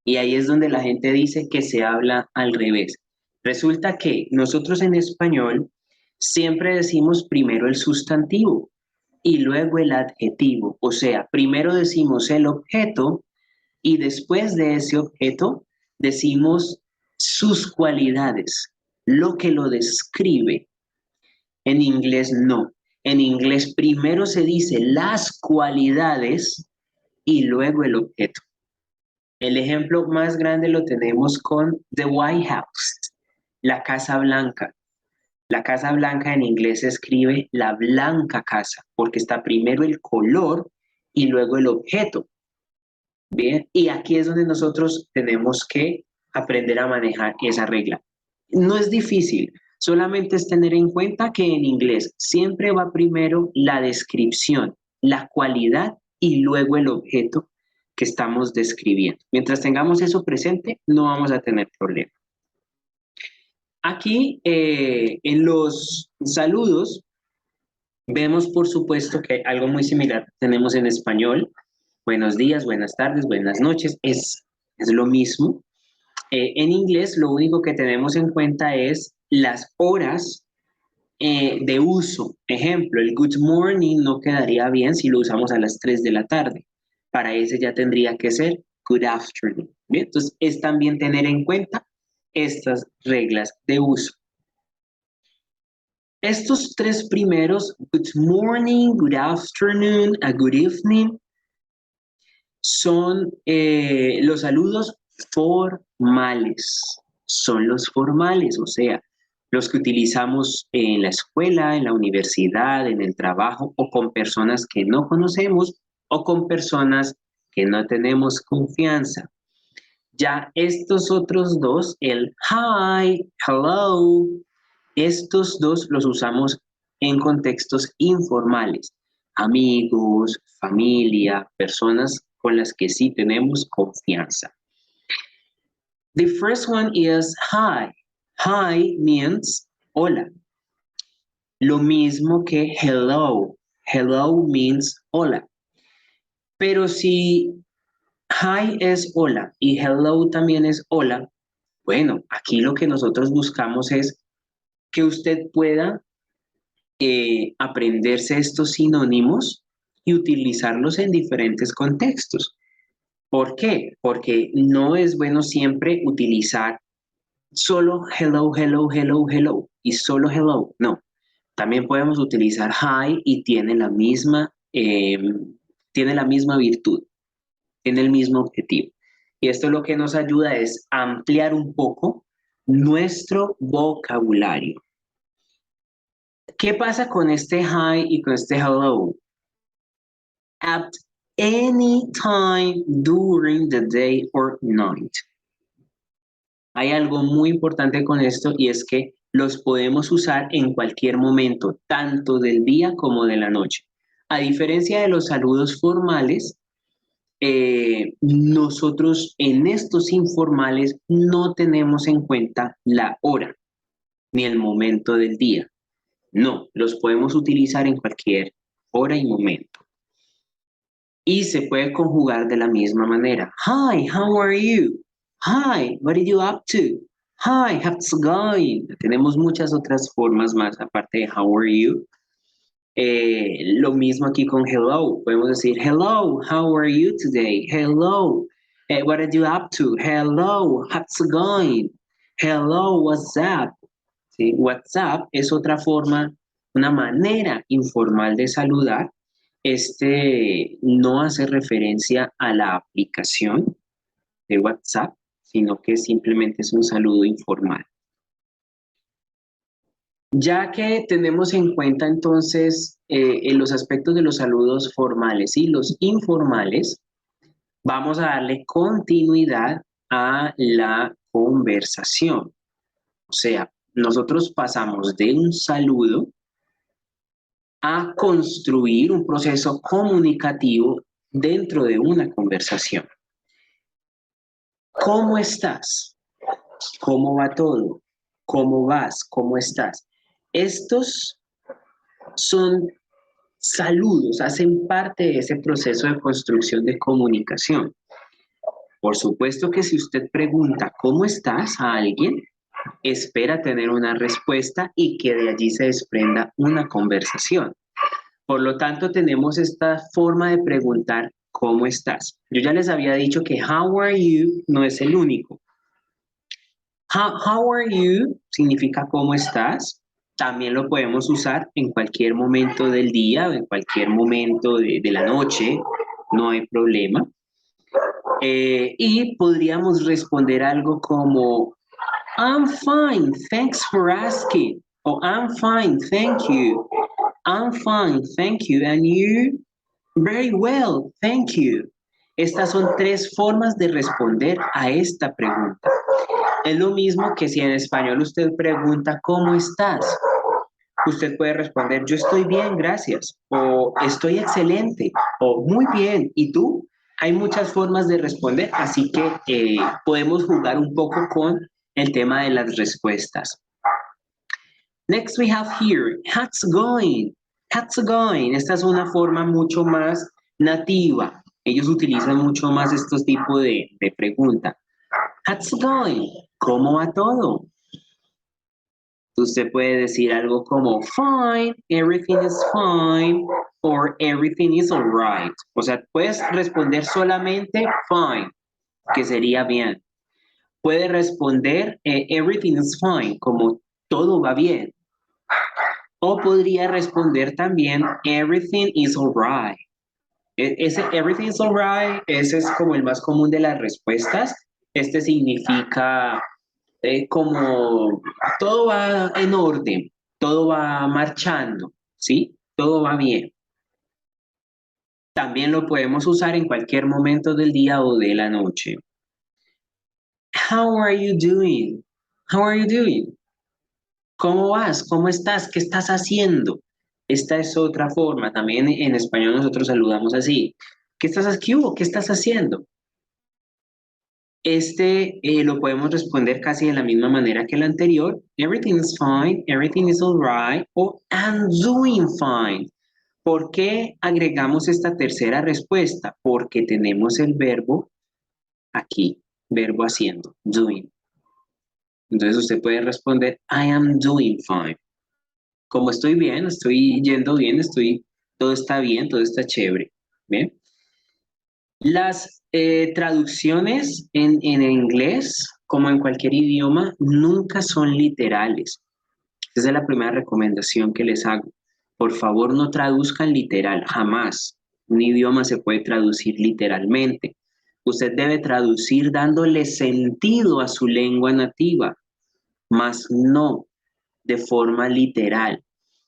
Y ahí es donde la gente dice que se habla al revés. Resulta que nosotros en español siempre decimos primero el sustantivo y luego el adjetivo. O sea, primero decimos el objeto y después de ese objeto decimos sus cualidades, lo que lo describe. En inglés no. En inglés primero se dice las cualidades y luego el objeto. El ejemplo más grande lo tenemos con The White House, la Casa Blanca. La Casa Blanca en inglés se escribe la blanca casa, porque está primero el color y luego el objeto. Bien, y aquí es donde nosotros tenemos que aprender a manejar esa regla. No es difícil, solamente es tener en cuenta que en inglés siempre va primero la descripción, la cualidad y luego el objeto que estamos describiendo. Mientras tengamos eso presente, no vamos a tener problema. Aquí en los saludos vemos por supuesto que algo muy similar tenemos en español. Buenos días, buenas tardes, buenas noches, es lo mismo. En inglés lo único que tenemos en cuenta es las horas de uso. Ejemplo, el good morning no quedaría bien si lo usamos a las 3 de la tarde. Para ese ya tendría que ser good afternoon. ¿Bien? Entonces, es también tener en cuenta estas reglas de uso. Estos tres primeros, good morning, good afternoon, a good evening, son los saludos formales. Son los formales, o sea, los que utilizamos en la escuela, en la universidad, en el trabajo o con personas que no conocemos o con personas que no tenemos confianza. Ya estos otros dos, el hi, hello, estos dos los usamos en contextos informales, amigos, familia, personas con las que sí tenemos confianza. The first one is hi. Hi means hola. Lo mismo que hello. Hello means hola. Pero si hi es hola y hello también es hola, bueno, aquí lo que nosotros buscamos es que usted pueda aprenderse estos sinónimos y utilizarlos en diferentes contextos. ¿Por qué? Porque no es bueno siempre utilizar solo hello, hello, hello, hello y solo hello. No, también podemos utilizar hi y tiene la misma virtud, tiene el mismo objetivo. Y esto lo que nos ayuda es ampliar un poco nuestro vocabulario. ¿Qué pasa con este hi y con este hello? At any time during the day or night. Hay algo muy importante con esto y es que los podemos usar en cualquier momento, tanto del día como de la noche. A diferencia de los saludos formales, nosotros en estos informales no tenemos en cuenta la hora ni el momento del día. No, los podemos utilizar en cualquier hora y momento. Y se puede conjugar de la misma manera. Hi, how are you? Hi, what are you up to? Hi, how's it going? Tenemos muchas otras formas más aparte de how are you. Lo mismo aquí con hello. Podemos decir hello, how are you today? Hello, what are you up to? Hello, how's it going? Hello, what's up? ¿Sí? WhatsApp es otra forma, una manera informal de saludar. Este no hace referencia a la aplicación de WhatsApp, sino que simplemente es un saludo informal. Ya que tenemos en cuenta entonces en los aspectos de los saludos formales y los informales, vamos a darle continuidad a la conversación. O sea, nosotros pasamos de un saludo a construir un proceso comunicativo dentro de una conversación. ¿Cómo estás? ¿Cómo va todo? ¿Cómo vas? ¿Cómo estás? Estos son saludos, hacen parte de ese proceso de construcción de comunicación. Por supuesto que si usted pregunta ¿cómo estás? A alguien, espera tener una respuesta y que de allí se desprenda una conversación. Por lo tanto, tenemos esta forma de preguntar ¿cómo estás? Yo ya les había dicho que how are you no es el único. How are you significa ¿cómo estás? También lo podemos usar en cualquier momento del día o en cualquier momento de la noche, no hay problema. Y podríamos responder algo como, I'm fine, thanks for asking. O I'm fine, thank you. I'm fine, thank you. And you? Very well, thank you. Estas son tres formas de responder a esta pregunta. Es lo mismo que si en español usted pregunta, ¿cómo estás? Usted puede responder, yo estoy bien, gracias. O estoy excelente. O muy bien. ¿Y tú? Hay muchas formas de responder, así que podemos jugar un poco con el tema de las respuestas. Next we have here, how's going? How's going? Esta es una forma mucho más nativa. Ellos utilizan mucho más estos tipos de pregunta. How's going? ¿Cómo va todo? Usted puede decir algo como fine, everything is fine, or everything is alright. O sea, puedes responder solamente fine, que sería bien. Puede responder everything is fine, como todo va bien. O podría responder también everything is alright. Ese everything is alright, ese es como el más común de las respuestas. Este significa como todo va en orden, todo va marchando, ¿sí? Todo va bien. También lo podemos usar en cualquier momento del día o de la noche. How are you doing? How are you doing? ¿Cómo vas? ¿Cómo estás? ¿Qué estás haciendo? Esta es otra forma. También en español nosotros saludamos así. ¿Qué estás haciendo? ¿Qué estás haciendo? Este lo podemos responder casi de la misma manera que el anterior. Everything is fine, everything is alright o I'm doing fine. ¿Por qué agregamos esta tercera respuesta? Porque tenemos el verbo aquí, verbo haciendo, doing. Entonces usted puede responder I am doing fine. Como estoy bien, estoy yendo bien, todo está bien, todo está chévere. ¿Bien? Las traducciones en inglés, como en cualquier idioma, nunca son literales. Esa es la primera recomendación que les hago. Por favor, no traduzcan literal, jamás. Un idioma se puede traducir literalmente. Usted debe traducir dándole sentido a su lengua nativa, mas no de forma literal.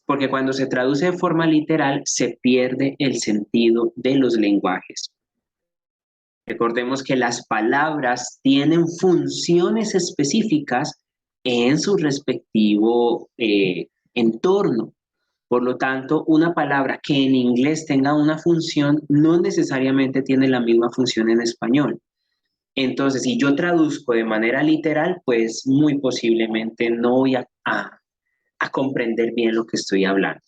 Porque cuando se traduce de forma literal, se pierde el sentido de los lenguajes. Recordemos que las palabras tienen funciones específicas en su respectivo entorno. Por lo tanto, una palabra que en inglés tenga una función no necesariamente tiene la misma función en español. Entonces, si yo traduzco de manera literal, pues muy posiblemente no voy a comprender bien lo que estoy hablando.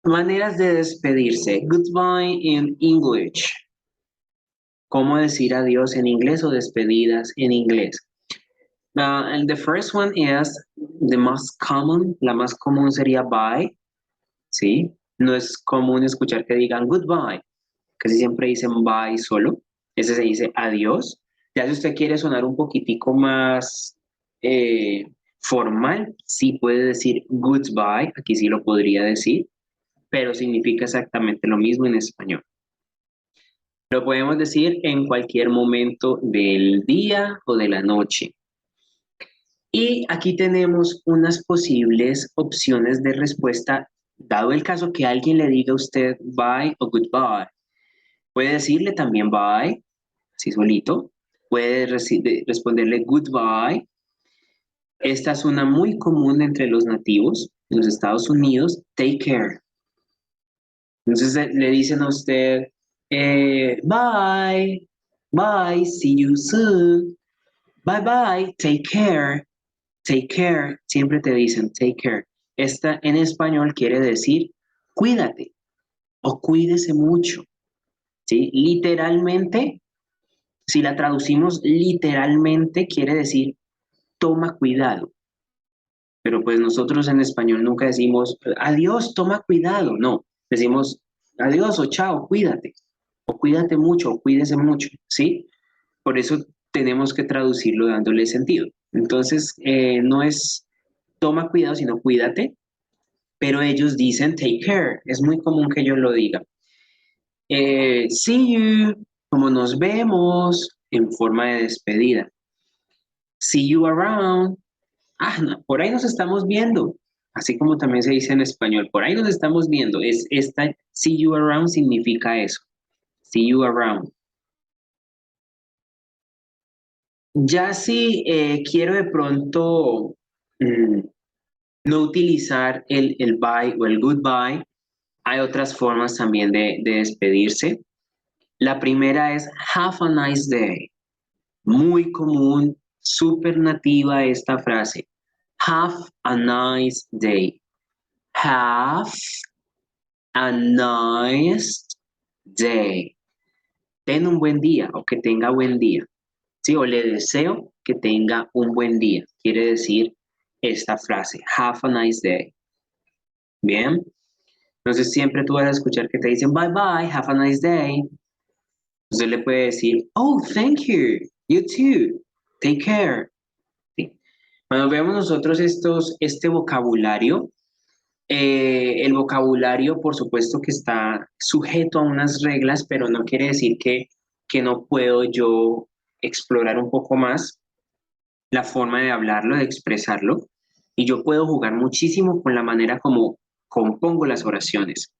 Maneras de despedirse. Goodbye in English. ¿Cómo decir adiós en inglés o despedidas en inglés? And the first one is the most common. La más común sería bye, ¿sí? No es común escuchar que digan goodbye. Casi siempre dicen bye solo. Ese se dice adiós. Ya si usted quiere sonar un poquitico más formal, sí puede decir goodbye. Aquí sí lo podría decir, pero significa exactamente lo mismo en español. Lo podemos decir en cualquier momento del día o de la noche. Y aquí tenemos unas posibles opciones de respuesta, dado el caso que alguien le diga a usted bye o goodbye. Puede decirle también bye, así solito. Puede responderle goodbye. Esta es una muy común entre los nativos en los Estados Unidos, take care. Entonces le dicen a usted, bye, bye, see you soon, bye bye, take care, siempre te dicen take care. Esta en español quiere decir cuídate o cuídese mucho, ¿sí? Literalmente, si la traducimos literalmente, quiere decir toma cuidado. Pero pues nosotros en español nunca decimos adiós, toma cuidado, no, decimos adiós o chao, cuídate, o cuídate mucho, o cuídese mucho, ¿sí? Por eso tenemos que traducirlo dándole sentido. Entonces, no es toma cuidado, sino cuídate, pero ellos dicen take care, es muy común que ellos lo digan. See you, como nos vemos en forma de despedida. See you around. Ah, no, por ahí nos estamos viendo. Así como también se dice en español, por ahí nos estamos viendo. See you around significa eso. See you around. Ya si quiero de pronto no utilizar el bye o el goodbye, hay otras formas también de despedirse. La primera es have a nice day. Muy común, súper nativa esta frase. Have a nice day. Have a nice day. Ten un buen día o que tenga buen día. ¿Sí? O le deseo que tenga un buen día. Quiere decir esta frase. Have a nice day. Bien. Entonces siempre tú vas a escuchar que te dicen bye bye, have a nice day. Usted le puede decir, oh, thank you. You too. Take care. ¿Sí? Cuando vemos nosotros este vocabulario, el vocabulario, por supuesto que está sujeto a unas reglas, pero no quiere decir que no puedo yo explorar un poco más la forma de hablarlo, de expresarlo, y yo puedo jugar muchísimo con la manera como compongo las oraciones.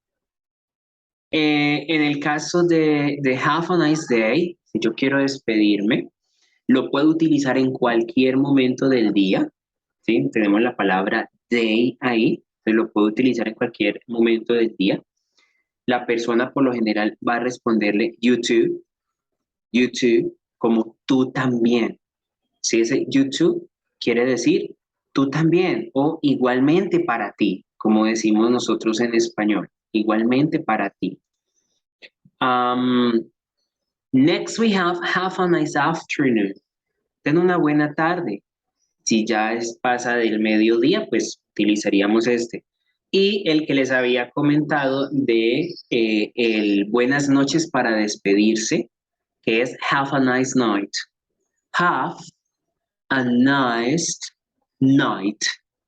En el caso de have a nice day, si yo quiero despedirme, lo puedo utilizar en cualquier momento del día, ¿sí? Tenemos la palabra day ahí, lo puedo utilizar en cualquier momento del día. La persona por lo general va a responderle you too, como tú también. Si ese you too quiere decir tú también o igualmente para ti, como decimos nosotros en español, igualmente para ti. Next we have a nice afternoon. Ten una buena tarde. Si ya pasa del mediodía, pues utilizaríamos este. Y el que les había comentado de el buenas noches para despedirse, que es have a nice night. Have a nice night.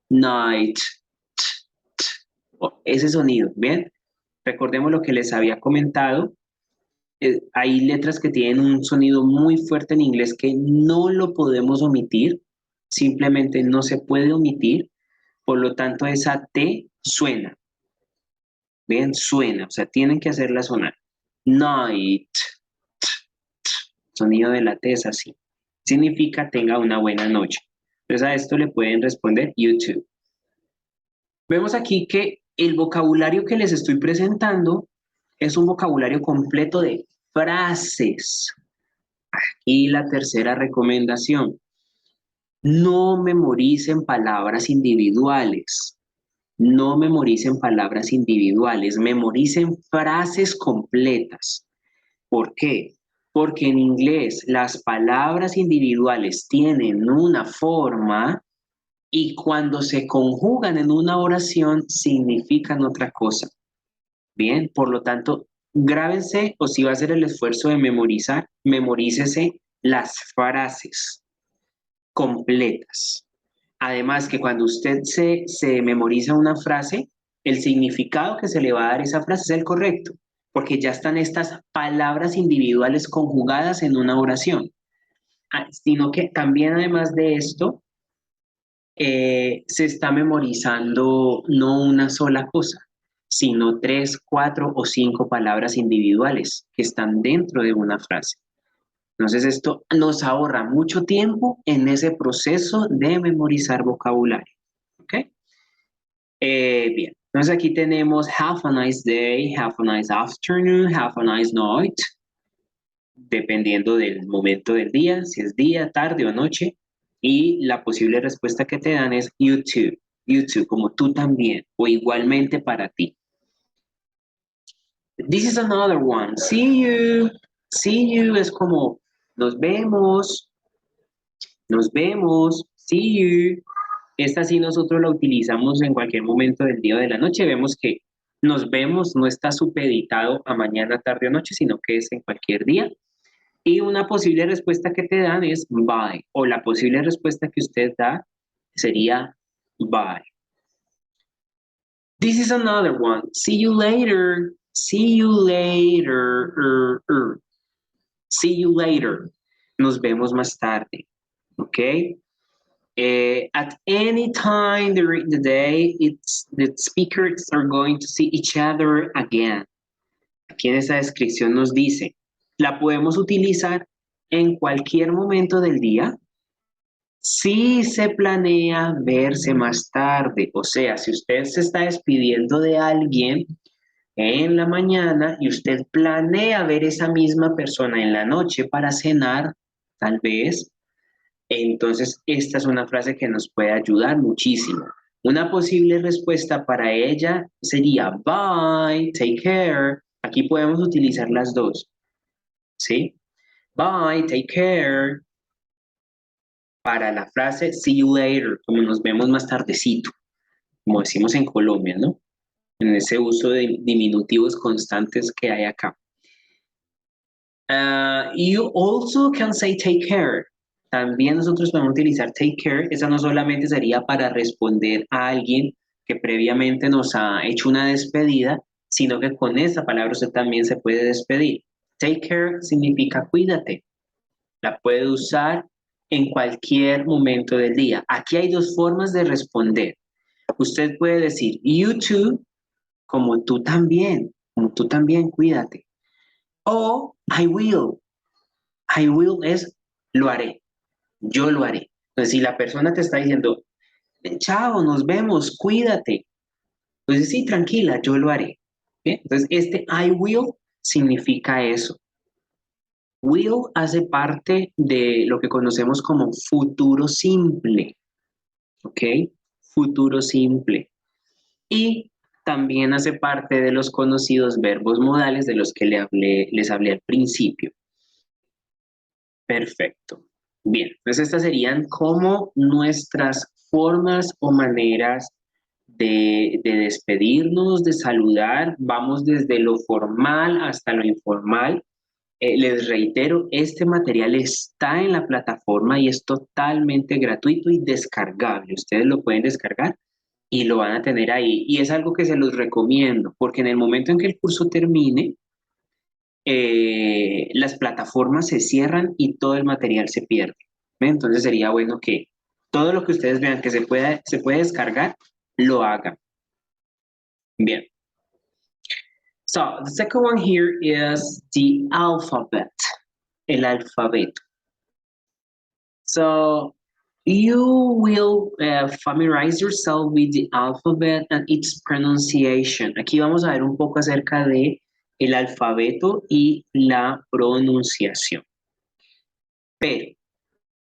Night. Ese sonido, ¿bien? Recordemos lo que les había comentado. Hay letras que tienen un sonido muy fuerte en inglés que no lo podemos omitir, simplemente no se puede omitir, por lo tanto esa T suena, ¿bien? Suena, o sea, tienen que hacerla sonar. Night, sonido de la T es así. Significa tenga una buena noche. Entonces a esto le pueden responder you too. Vemos aquí que el vocabulario que les estoy presentando es un vocabulario completo de frases. Y la tercera recomendación, no memoricen palabras individuales. No memoricen palabras individuales, memoricen frases completas. ¿Por qué? Porque en inglés las palabras individuales tienen una forma y cuando se conjugan en una oración significan otra cosa. Bien, por lo tanto, grábense o si va a hacer el esfuerzo de memorizar, memorícese las frases completas. Además que cuando usted se memoriza una frase, el significado que se le va a dar a esa frase es el correcto, porque ya están estas palabras individuales conjugadas en una oración. Sino que también además de esto, se está memorizando no una sola cosa, sino 3, 4 o 5 palabras individuales que están dentro de una frase. Entonces esto nos ahorra mucho tiempo en ese proceso de memorizar vocabulario. ¿Ok? Bien, entonces aquí tenemos have a nice day, have a nice afternoon, have a nice night, dependiendo del momento del día, si es día, tarde o noche. Y la posible respuesta que te dan es you too, como tú también, o igualmente para ti. This is another one, see you es como nos vemos, see you. Esta sí nosotros la utilizamos en cualquier momento del día o de la noche. Vemos que nos vemos no está supeditado a mañana, tarde o noche, sino que es en cualquier día. Y una posible respuesta que te dan es bye, o la posible respuesta que usted da sería bye. This is another one. See you later. See you later. See you later. Nos vemos más tarde. ¿Ok? At any time during the day, the speakers are going to see each other again. Aquí en esta descripción nos dice, la podemos utilizar en cualquier momento del día si se planea verse más tarde. O sea, si usted se está despidiendo de alguien en la mañana y usted planea ver esa misma persona en la noche para cenar, tal vez, entonces esta es una frase que nos puede ayudar muchísimo. Una posible respuesta para ella sería bye, take care. Aquí podemos utilizar las dos, ¿sí? Bye, take care. Para la frase see you later, como nos vemos más tardecito, como decimos en Colombia, ¿no? En ese uso de diminutivos constantes que hay acá. You also can say take care. También nosotros podemos utilizar take care. Esa no solamente sería para responder a alguien que previamente nos ha hecho una despedida, sino que con esa palabra usted también se puede despedir. Take care significa cuídate. La puede usar en cualquier momento del día. Aquí hay dos formas de responder. Usted puede decir you too, como tú también, cuídate. O I will. I will es lo haré, yo lo haré. Entonces, si la persona te está diciendo, chao, nos vemos, cuídate, pues sí, tranquila, yo lo haré. ¿Bien? Entonces, este I will significa eso. Will hace parte de lo que conocemos como futuro simple. ¿Ok? Futuro simple. Y también hace parte de los conocidos verbos modales de los que les hablé al principio. Perfecto. Bien, entonces estas serían como nuestras formas o maneras de despedirnos, de saludar. Vamos desde lo formal hasta lo informal. Les reitero, este material está en la plataforma y es totalmente gratuito y descargable. Ustedes lo pueden descargar y lo van a tener ahí. Y es algo que se los recomiendo, porque en el momento en que el curso termine, las plataformas se cierran y todo el material se pierde. Entonces sería bueno que todo lo que ustedes vean que se puede descargar, lo hagan. Bien. So, the second one here is the alphabet. El alfabeto. So, you will familiarize yourself with the alphabet and its pronunciation. Aquí vamos a ver un poco acerca de el alfabeto y la pronunciación. Pero,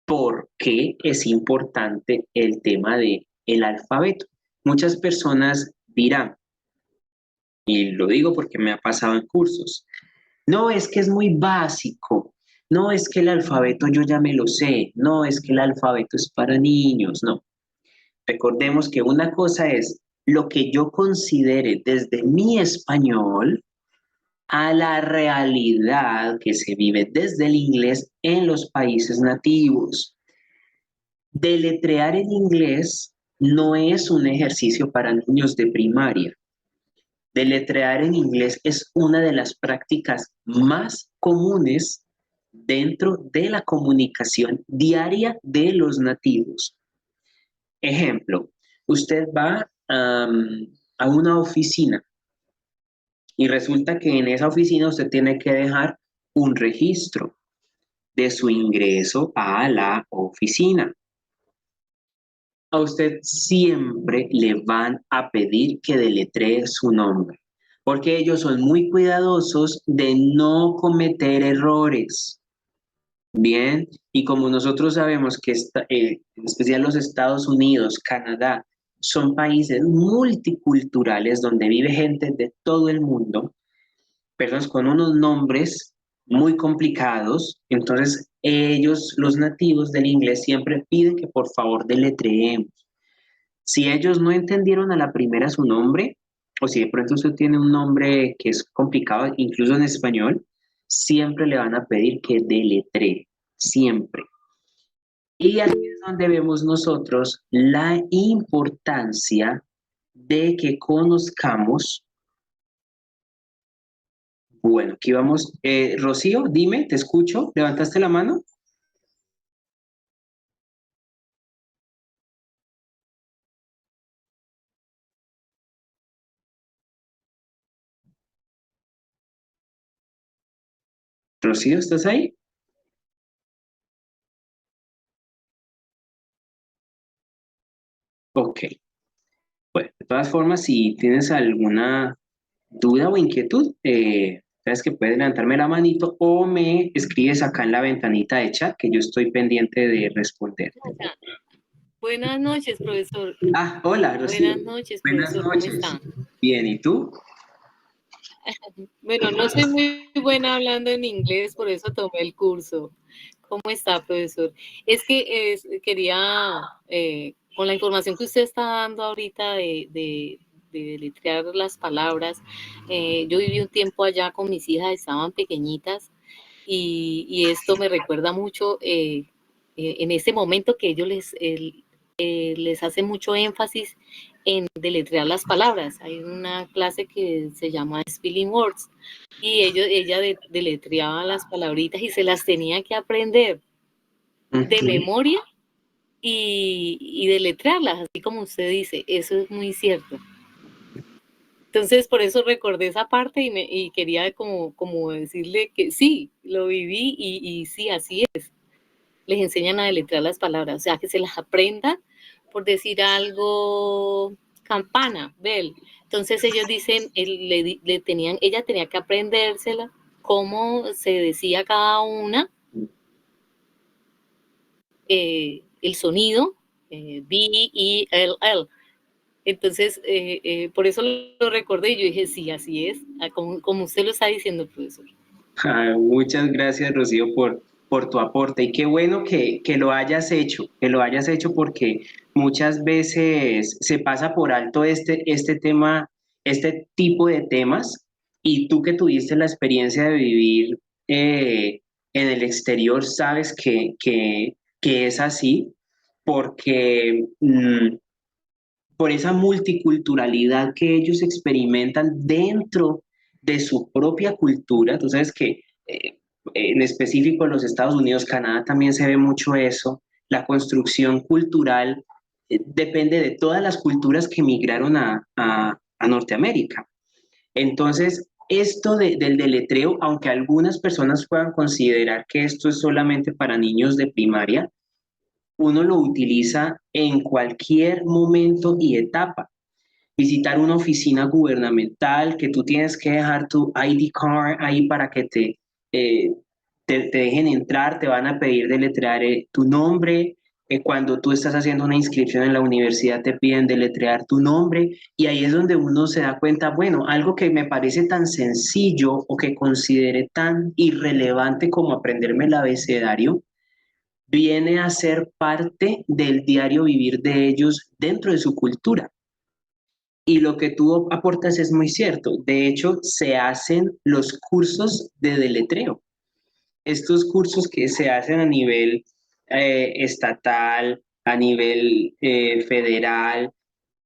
¿por qué es importante el tema de el alfabeto? Muchas personas dirán, y lo digo porque me ha pasado en cursos, no, es que es muy básico, no, es que el alfabeto yo ya me lo sé, no, es que el alfabeto es para niños, no. Recordemos que una cosa es lo que yo considere desde mi español a la realidad que se vive desde el inglés en los países nativos. Deletrear en inglés no es un ejercicio para niños de primaria. Deletrear en inglés es una de las prácticas más comunes dentro de la comunicación diaria de los nativos. Ejemplo, usted va a una oficina y resulta que en esa oficina usted tiene que dejar un registro de su ingreso a la oficina. A usted siempre le van a pedir que deletree su nombre, porque ellos son muy cuidadosos de no cometer errores. Bien, y como nosotros sabemos que en especial los Estados Unidos, Canadá, son países multiculturales donde vive gente de todo el mundo, personas con unos nombres muy complicados, entonces ellos, los nativos del inglés, siempre piden que por favor deletreemos. Si ellos no entendieron a la primera su nombre, o si de pronto usted tiene un nombre que es complicado, incluso en español, siempre le van a pedir que deletree, siempre. Y aquí es donde vemos nosotros la importancia de que conozcamos Bueno, aquí vamos. Rocío, dime, te escucho. ¿Levantaste la mano? Rocío, ¿estás ahí? Ok. Bueno, de todas formas, si tienes alguna duda o inquietud, sabes que puedes levantarme la manito o me escribes acá en la ventanita de chat que yo estoy pendiente de responderte. Buenas noches, profesor. Ah, hola, Rocío. Buenas noches, Buenas profesor. ¿Cómo noches. está? Bien, ¿y tú? Bueno, no soy muy buena hablando en inglés, por eso tomé el curso. ¿Cómo está, profesor? Es que quería, con la información que usted está dando ahorita de deletrear las palabras, yo viví un tiempo allá con mis hijas, estaban pequeñitas, y esto me recuerda mucho en ese momento que ellos les hace mucho énfasis en deletrear las palabras. Hay una clase que se llama Spelling Words y ella deletreaba las palabritas y se las tenía que aprender de Ujú. memoria y deletrearlas, así como usted dice. Eso es muy cierto. Entonces, por eso recordé esa parte y quería como decirle que sí, lo viví y sí, así es. Les enseñan a deletrear las palabras, o sea, que se las aprenda, por decir algo, campana, bell. Entonces ellos dicen, ella tenía que aprendérsela, cómo se decía cada una, el sonido, B, E, L, L. Entonces, por eso lo recordé y yo dije, sí, así es, como usted lo está diciendo, profesor. Ah, muchas gracias, Rocío, por tu aporte. Y qué bueno que lo hayas hecho, que lo hayas hecho porque muchas veces se pasa por alto este tema, este tipo de temas, y tú que tuviste la experiencia de vivir en el exterior, sabes que es así, porque por esa multiculturalidad que ellos experimentan dentro de su propia cultura. Tú sabes que en específico en los Estados Unidos, Canadá también se ve mucho eso. La construcción cultural depende de todas las culturas que migraron a Norteamérica. Entonces, esto del deletreo, aunque algunas personas puedan considerar que esto es solamente para niños de primaria, uno lo utiliza en cualquier momento y etapa. Visitar una oficina gubernamental, que tú tienes que dejar tu ID card ahí para que eh, te dejen entrar, te van a pedir deletrear tu nombre. Cuando tú estás haciendo una inscripción en la universidad te piden deletrear tu nombre y ahí es donde uno se da cuenta, bueno, algo que me parece tan sencillo o que considere tan irrelevante como aprenderme el abecedario, viene a ser parte del diario vivir de ellos dentro de su cultura. Y lo que tú aportas es muy cierto. De hecho, se hacen los cursos de deletreo. Estos cursos que se hacen a nivel estatal, a nivel federal,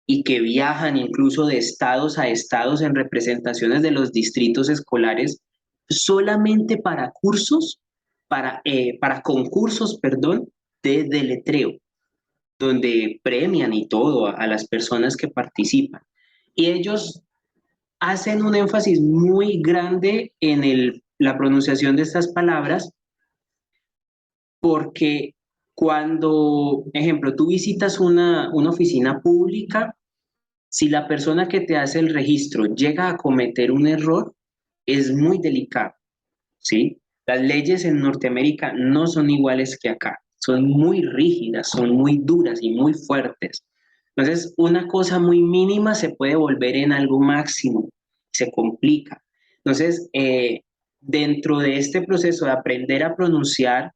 y que viajan incluso de estados a estados en representaciones de los distritos escolares, solamente para cursos, para concursos, perdón, de deletreo, donde premian y todo a las personas que participan. Y ellos hacen un énfasis muy grande en la pronunciación de estas palabras porque cuando, ejemplo, tú visitas una oficina pública, si la persona que te hace el registro llega a cometer un error, es muy delicado, ¿sí? Las leyes en Norteamérica no son iguales que acá, son muy rígidas, son muy duras y muy fuertes. Entonces, una cosa muy mínima se puede volver en algo máximo, se complica. Entonces, dentro de este proceso de aprender a pronunciar,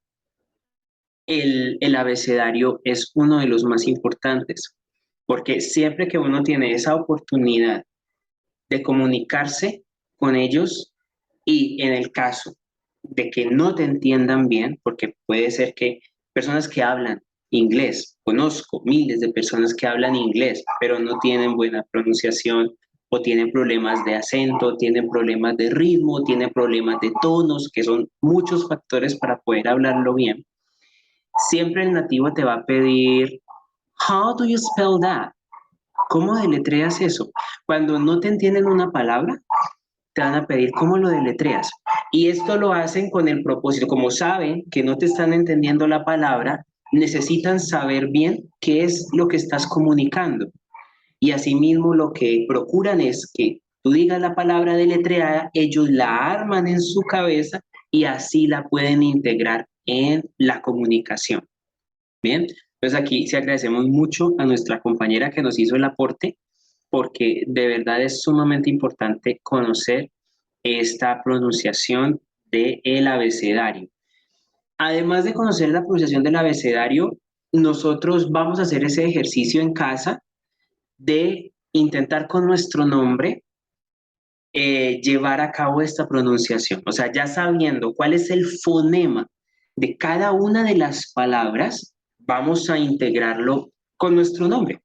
el abecedario es uno de los más importantes, porque siempre que uno tiene esa oportunidad de comunicarse con ellos y en el caso de que no te entiendan bien, porque puede ser que personas que hablan inglés, conozco miles de personas que hablan inglés, pero no tienen buena pronunciación o tienen problemas de acento, tienen problemas de ritmo, tienen problemas de tonos, que son muchos factores para poder hablarlo bien. Siempre el nativo te va a pedir, how do you spell that? ¿Cómo deletreas eso? Cuando no te entienden una palabra, te van a pedir cómo lo deletreas. Y esto lo hacen con el propósito, como saben que no te están entendiendo la palabra, necesitan saber bien qué es lo que estás comunicando. Y asimismo lo que procuran es que tú digas la palabra deletreada, ellos la arman en su cabeza y así la pueden integrar en la comunicación. Bien, entonces aquí sí agradecemos mucho a nuestra compañera que nos hizo el aporte, porque de verdad es sumamente importante conocer esta pronunciación del abecedario. Además de conocer la pronunciación del abecedario, nosotros vamos a hacer ese ejercicio en casa de intentar con nuestro nombre llevar a cabo esta pronunciación. O sea, ya sabiendo cuál es el fonema de cada una de las palabras, vamos a integrarlo con nuestro nombre,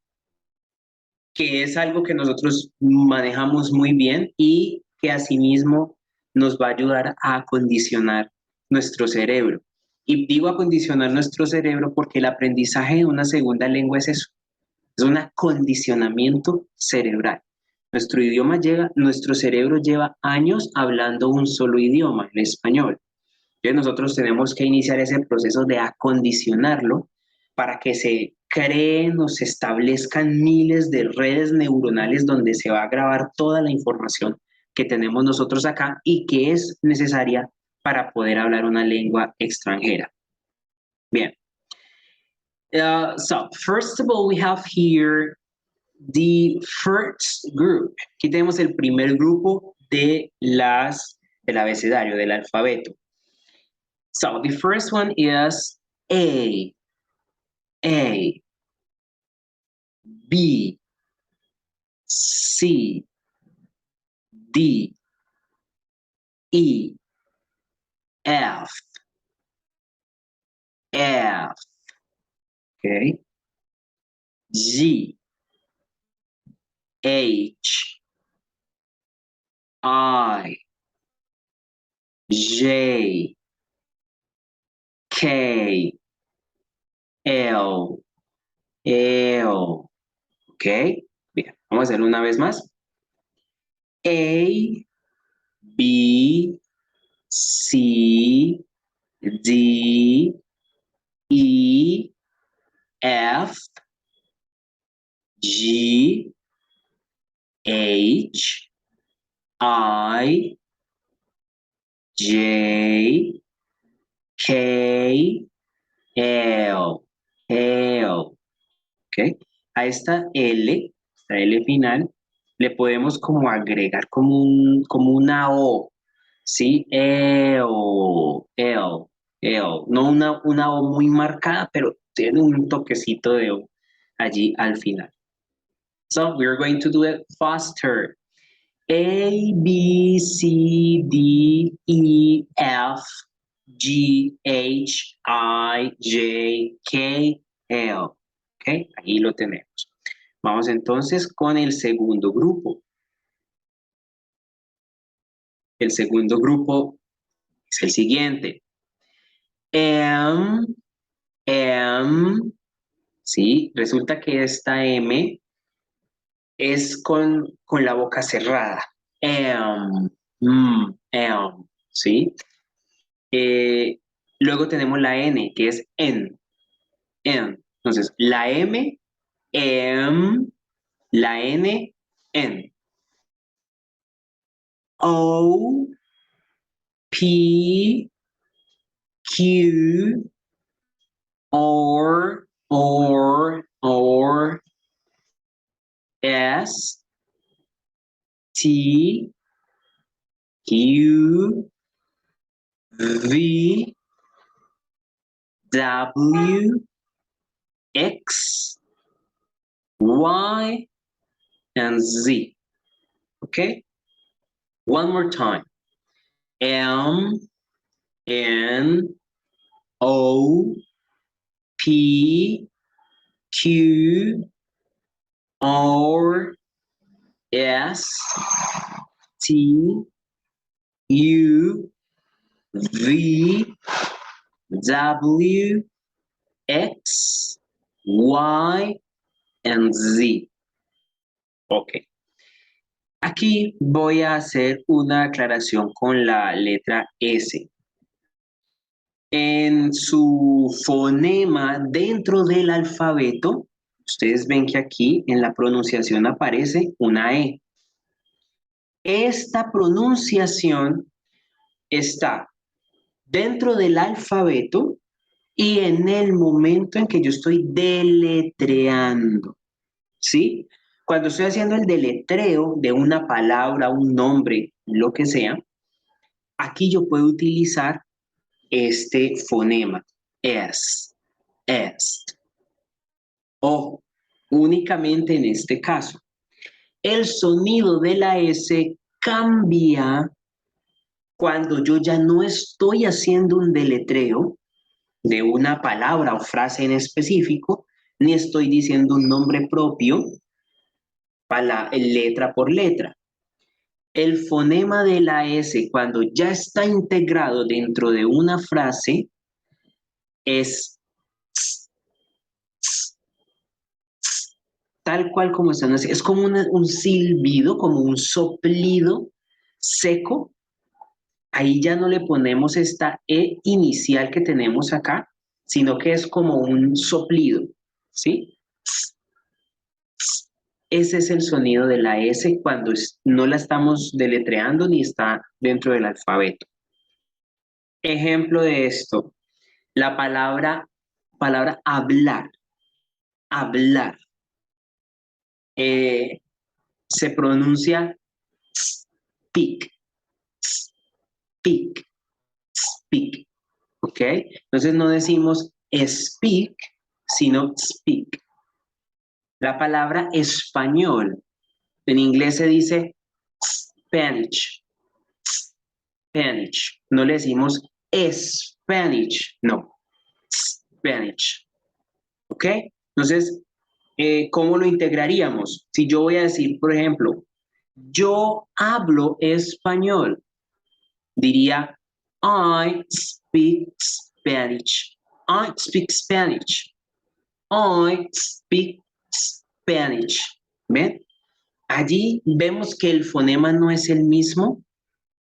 que es algo que nosotros manejamos muy bien y que asimismo nos va a ayudar a acondicionar nuestro cerebro. Y digo acondicionar nuestro cerebro porque el aprendizaje de una segunda lengua es eso, es un acondicionamiento cerebral. Nuestro cerebro lleva años hablando un solo idioma, el español. Entonces nosotros tenemos que iniciar ese proceso de acondicionarlo para que se creen o se establezcan miles de redes neuronales donde se va a grabar toda la información que tenemos nosotros acá y que es necesaria para poder hablar una lengua extranjera. Bien. So, first of all, we have here the first group. Aquí tenemos el primer grupo del abecedario, del alfabeto. So the first one is A, B, C, D, E, F, okay, G, H, I, J, K, L, ok, bien, vamos a hacerlo una vez más. A, B, C, D, E, F, G, H, I, J, K, L, ¿ok? A esta L final, le podemos como agregar como una O, ¿sí? No una O muy marcada, pero tiene un toquecito de O allí al final. So, we're going to do it faster. A, B, C, D, E, F, G, H, I, J, K, L. ¿Ok? Ahí lo tenemos. Vamos entonces con el segundo grupo. El segundo grupo es el siguiente. M, ¿sí? Resulta que esta M es con la boca cerrada. M, ¿sí? Luego tenemos la N, que es en. Entonces, la M, la N, en. O, P, Q, R, S, T, U, V, W, X, Y, and Z. Okay? One more time. M, N, O, P, Q, R, S, T, U, V, W, X, Y, and Z. Ok. Aquí voy a hacer una aclaración con la letra S. En su fonema dentro del alfabeto, ustedes ven que aquí en la pronunciación aparece una E. Esta pronunciación está dentro del alfabeto y en el momento en que yo estoy deletreando, ¿sí? Cuando estoy haciendo el deletreo de una palabra, un nombre, lo que sea, aquí yo puedo utilizar este fonema, es, est. Ojo, únicamente en este caso. El sonido de la S cambia cuando yo ya no estoy haciendo un deletreo de una palabra o frase en específico, ni estoy diciendo un nombre propio para letra por letra. El fonema de la S, cuando ya está integrado dentro de una frase, es tal cual como están así. Es como un silbido, como un soplido seco. Ahí ya no le ponemos esta E inicial que tenemos acá, sino que es como un soplido, ¿sí? Ese es el sonido de la S cuando no la estamos deletreando ni está dentro del alfabeto. Ejemplo de esto, la palabra hablar, hablar, se pronuncia speak, speak, speak, ¿ok? Entonces no decimos speak, sino speak. La palabra español, en inglés se dice Spanish, Spanish. No le decimos Spanish, no, Spanish. ¿Ok? Entonces, ¿cómo lo integraríamos? Si yo voy a decir, por ejemplo, yo hablo español, diría, I speak Spanish. I speak Spanish. I speak Spanish. ¿Ven? Allí vemos que el fonema no es el mismo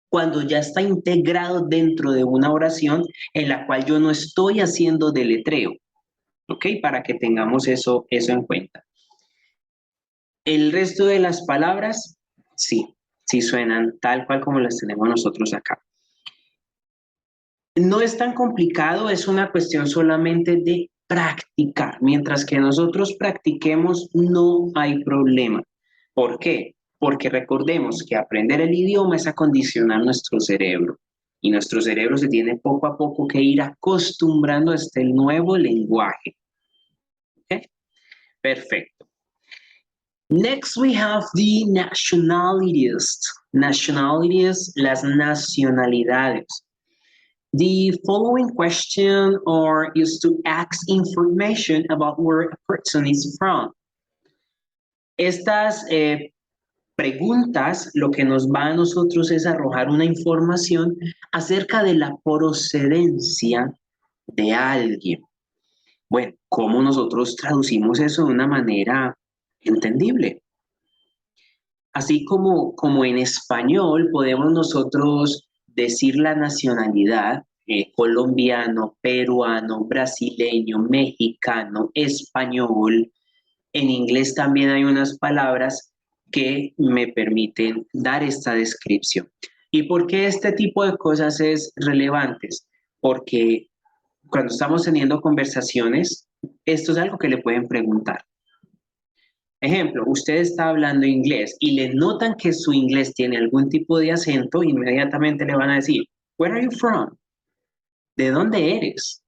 cuando ya está integrado dentro de una oración en la cual yo no estoy haciendo deletreo. ¿Ok? Para que tengamos eso en cuenta. El resto de las palabras, sí, sí suenan tal cual como las tenemos nosotros acá. No es tan complicado, es una cuestión solamente de practicar. Mientras que nosotros practiquemos, no hay problema. ¿Por qué? Porque recordemos que aprender el idioma es acondicionar nuestro cerebro. Y nuestro cerebro se tiene poco a poco que ir acostumbrando a este nuevo lenguaje. ¿Ok? Perfecto. Next we have the nationalities. Nationalities, las nacionalidades. The following question are used to ask information about where a person is from. Estas preguntas lo que nos va a nosotros es arrojar una información acerca de la procedencia de alguien. Bueno, ¿cómo nosotros traducimos eso de una manera entendible? Así como en español podemos nosotros decir la nacionalidad, colombiano, peruano, brasileño, mexicano, español. En inglés también hay unas palabras que me permiten dar esta descripción. ¿Y por qué este tipo de cosas es relevantes? Porque cuando estamos teniendo conversaciones, esto es algo que le pueden preguntar. Ejemplo, usted está hablando inglés y le notan que su inglés tiene algún tipo de acento, inmediatamente le van a decir, Where are you from? ¿De dónde eres?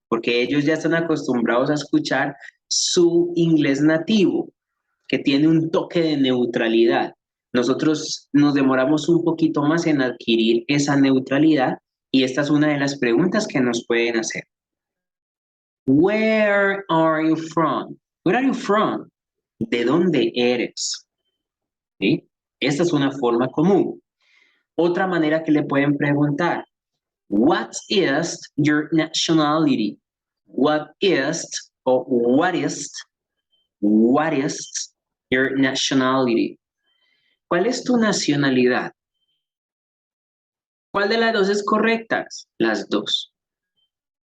Porque ellos ya están acostumbrados a escuchar su inglés nativo, que tiene un toque de neutralidad. Nosotros nos demoramos un poquito más en adquirir esa neutralidad y esta es una de las preguntas que nos pueden hacer. Where are you from? Where are you from? ¿De dónde eres? ¿sí? Esta es una forma común. Otra manera que le pueden preguntar, what is your nationality? What is your nationality? ¿Cuál es tu nacionalidad? ¿Cuál de las dos es correcta? Las dos.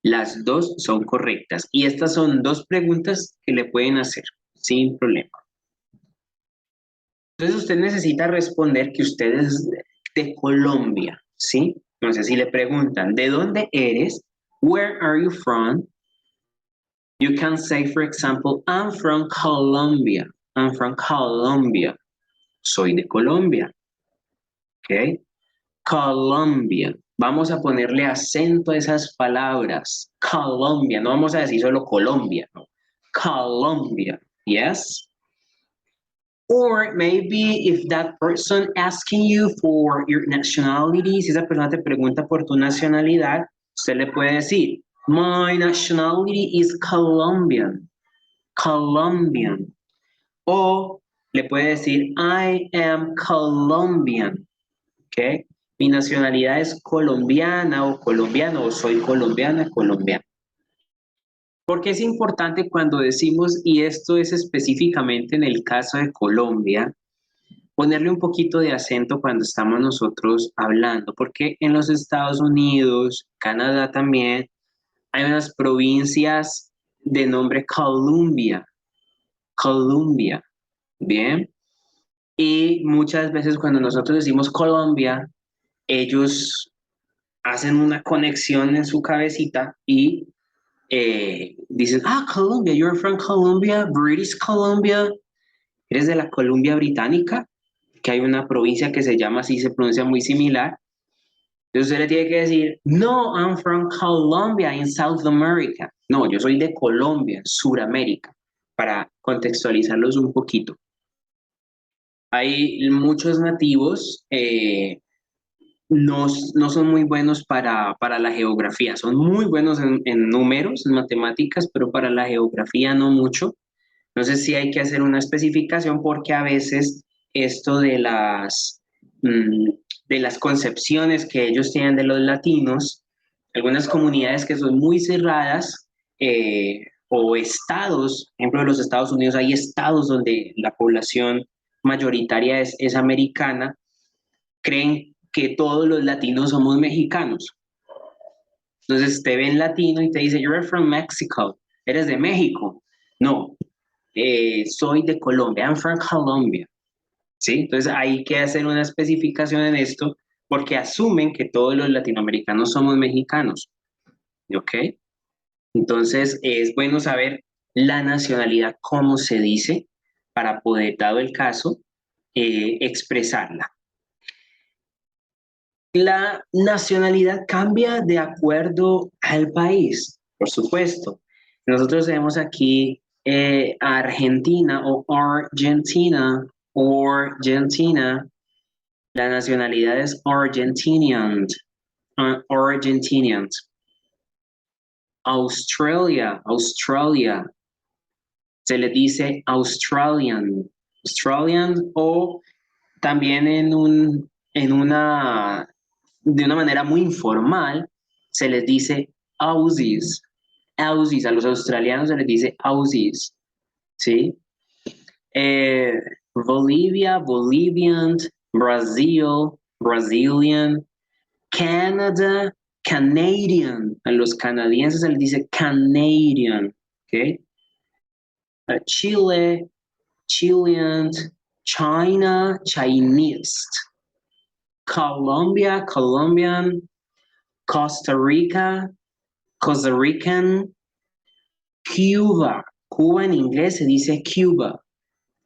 Las dos son correctas. Y estas son dos preguntas que le pueden hacer sin problema. Entonces usted necesita responder que usted es de Colombia, ¿sí? Entonces si le preguntan, ¿de dónde eres? Where are you from? You can say, for example, I'm from Colombia. I'm from Colombia. Soy de Colombia. ¿Ok? Colombia. Vamos a ponerle acento a esas palabras. Colombia. No vamos a decir solo Colombia. No. Colombia. Yes? Or maybe if that person asking you for your nationality, si esa persona te pregunta por tu nacionalidad, usted le puede decir, my nationality is Colombian. Colombian. O le puede decir, I am Colombian. ¿Ok? Mi nacionalidad es colombiana o colombiano o soy colombiana, colombiana. Porque es importante cuando decimos, y esto es específicamente en el caso de Colombia, ponerle un poquito de acento cuando estamos nosotros hablando, porque en los Estados Unidos, Canadá también, hay unas provincias de nombre Columbia, Columbia, ¿bien? Y muchas veces cuando nosotros decimos Colombia, ellos hacen una conexión en su cabecita y dicen, Colombia, you're from Colombia, British Columbia, eres de la Columbia Británica, que hay una provincia que se llama así, se pronuncia muy similar. Entonces usted le tiene que decir, no, I'm from Colombia in South America. No, yo soy de Colombia, Suramérica, para contextualizarlos un poquito. Hay muchos nativos no son muy buenos para la geografía, son muy buenos en números, en matemáticas, pero para la geografía no mucho. Entonces sí hay que hacer una especificación porque a veces esto mm, de las concepciones que ellos tienen de los latinos, algunas comunidades que son muy cerradas o estados, por ejemplo, en los Estados Unidos hay estados donde la población mayoritaria es americana, creen que todos los latinos somos mexicanos. Entonces te ven latino y te dice, you're from Mexico, eres de México. No, soy de Colombia, I'm from Colombia. ¿Sí? Entonces hay que hacer una especificación en esto porque asumen que todos los latinoamericanos somos mexicanos. ¿Ok? Entonces es bueno saber la nacionalidad, cómo se dice, para poder, dado el caso, expresarla. La nacionalidad cambia de acuerdo al país, por supuesto. Nosotros tenemos aquí Argentina o Argentina o Argentina. La nacionalidad es Argentinian. Argentinian. Australia. Se le dice Australian. Australian o también de una manera muy informal, se les dice Aussies. Aussies, a los australianos se les dice Aussies, ¿sí? Bolivia, Bolivian, Brazil, Brazilian, Canada, Canadian. A los canadienses se les dice Canadian, ¿ok? Chile, Chilean, China, Chinese. Colombia, Colombian, Costa Rica, Costa Rican, Cuba. Cuba en inglés se dice Cuba.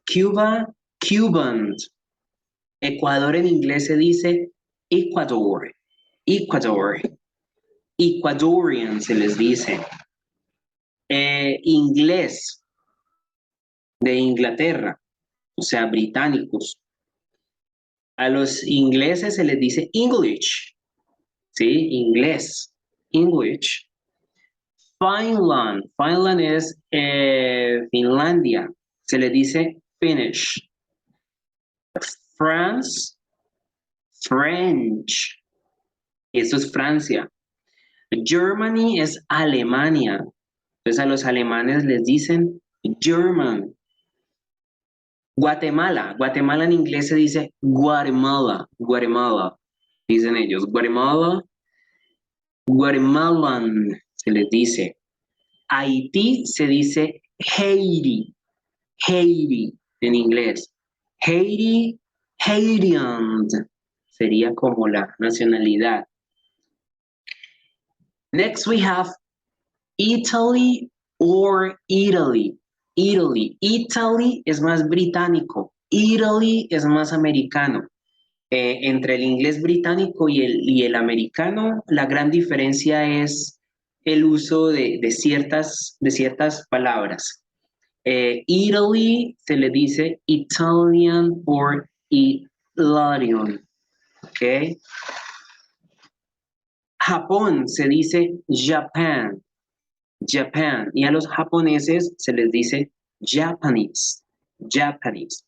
Cuba, Cuban. Ecuador en inglés se dice Ecuador. Ecuador. Ecuadorian se les dice. Inglés de Inglaterra, o sea, británicos. A los ingleses se les dice English. ¿Sí? Inglés. English. Finland. Finland es Finlandia. Se le dice Finnish. France, French. Esto es Francia. Germany es Alemania. Entonces a los alemanes les dicen German. Guatemala. Guatemala en inglés se dice Guatemala. Guatemala. Dicen ellos. Guatemala. Guatemalan se les dice. Haití se dice Haiti. Haiti en inglés. Haiti. Haitian. Sería como la nacionalidad. Next we have Italy or Italy. Italy. Italy es más británico. Italy es más americano. Entre el inglés británico y el americano, la gran diferencia es el uso de ciertas palabras. Italy se le dice Italian or Italian. ¿Ok? Japón se dice Japan. Japan. Y a los japoneses se les dice Japanese. Japanese.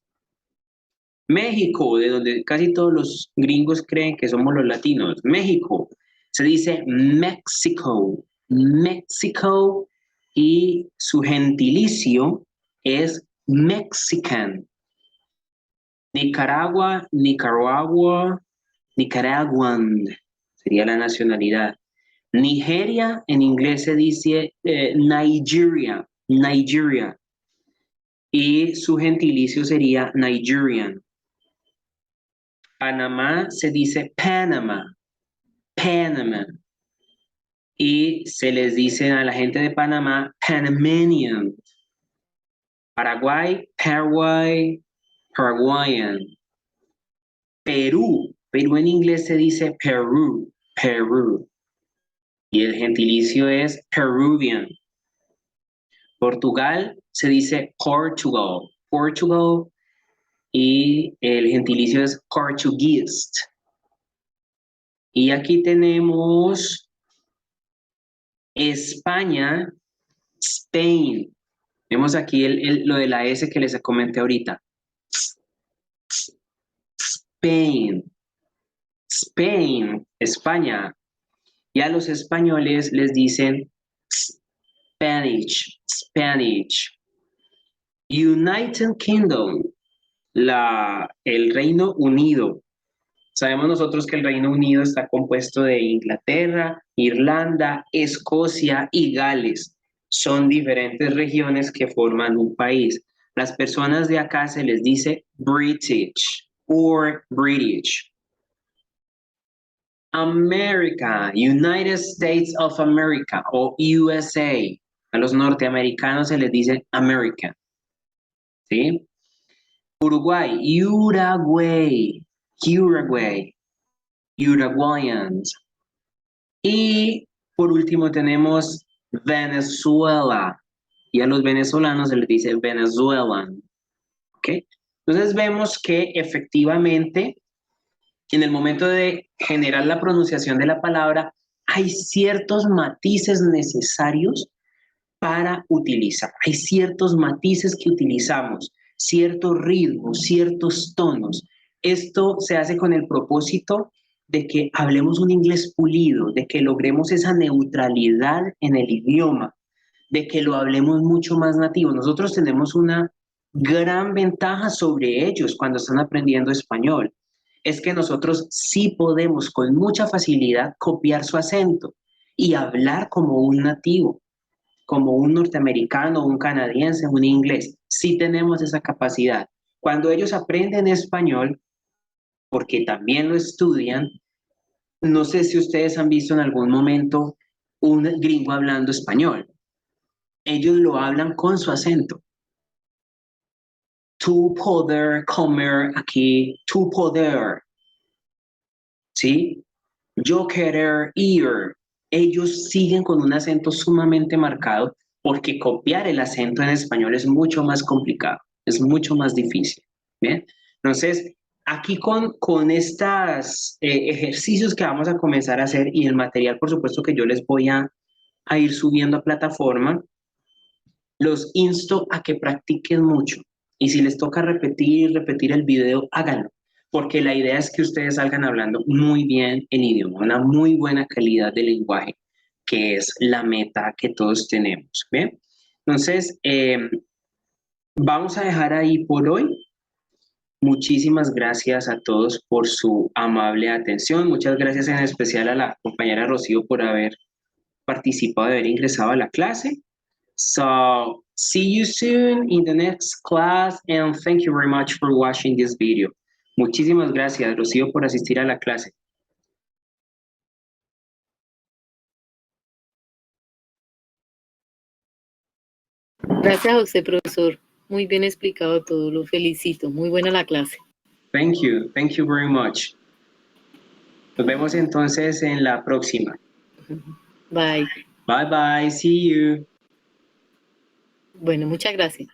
México, de donde casi todos los gringos creen que somos los latinos. México. Se dice Mexico. Mexico. Y su gentilicio es Mexican. Nicaragua, Nicaragua, Nicaraguan. Sería la nacionalidad. Nigeria, en inglés se dice Nigeria, Nigeria. Y su gentilicio sería Nigerian. Panamá se dice Panama, Panama. Y se les dice a la gente de Panamá Panamanian. Paraguay, Paraguay, Paraguayan. Perú, Perú en inglés se dice Perú, Perú. Y el gentilicio es Peruvian. Portugal se dice Portugal, Portugal. Y el gentilicio es Portuguese. Y aquí tenemos España, Spain. Vemos aquí lo de la S que les comenté ahorita. Spain, Spain, España. Y a los españoles les dicen Spanish, Spanish. United Kingdom, el Reino Unido. Sabemos nosotros que el Reino Unido está compuesto de Inglaterra, Irlanda, Escocia y Gales. Son diferentes regiones que forman un país. Las personas de acá se les dice British or British. America, United States of America o USA. A los norteamericanos se les dice American. ¿Sí? Uruguay, Uruguay, Uruguay, Uruguayans. Y por último tenemos Venezuela. Y a los venezolanos se les dice Venezuelan. ¿Ok? Entonces vemos que efectivamente en el momento de generar la pronunciación de la palabra hay ciertos matices necesarios para utilizar. Hay ciertos matices que utilizamos, ciertos ritmos, ciertos tonos. Esto se hace con el propósito de que hablemos un inglés pulido, de que logremos esa neutralidad en el idioma, de que lo hablemos mucho más nativo. Nosotros tenemos una gran ventaja sobre ellos cuando están aprendiendo español. Es que nosotros sí podemos con mucha facilidad copiar su acento y hablar como un nativo, como un norteamericano, un canadiense, un inglés. Sí tenemos esa capacidad. Cuando ellos aprenden español, porque también lo estudian, no sé si ustedes han visto en algún momento un gringo hablando español. Ellos lo hablan con su acento. Tu poder comer aquí, tu poder. ¿Sí? Yo querer ir. Ellos siguen con un acento sumamente marcado porque copiar el acento en español es mucho más complicado, es mucho más difícil. ¿Bien? Entonces, aquí con estos ejercicios que vamos a comenzar a hacer y el material, por supuesto, que yo les voy a ir subiendo a plataforma, los insto a que practiquen mucho Y si les toca repetir y repetir el video, háganlo, porque la idea es que ustedes salgan hablando muy bien el idioma, una muy buena calidad de lenguaje, que es la meta que todos tenemos. ¿Bien? Entonces, vamos a dejar ahí por hoy. Muchísimas gracias a todos por su amable atención. Muchas gracias en especial a la compañera Rocío por haber participado, de haber ingresado a la clase. So, see you soon in the next class and thank you very much for watching this video. Muchísimas gracias, Rocío, por asistir a la clase. Gracias a usted, profesor. Muy bien explicado todo, lo felicito. Muy buena la clase. Thank you very much. Nos vemos entonces en la próxima. Bye. Bye bye, see you. Bueno, muchas gracias.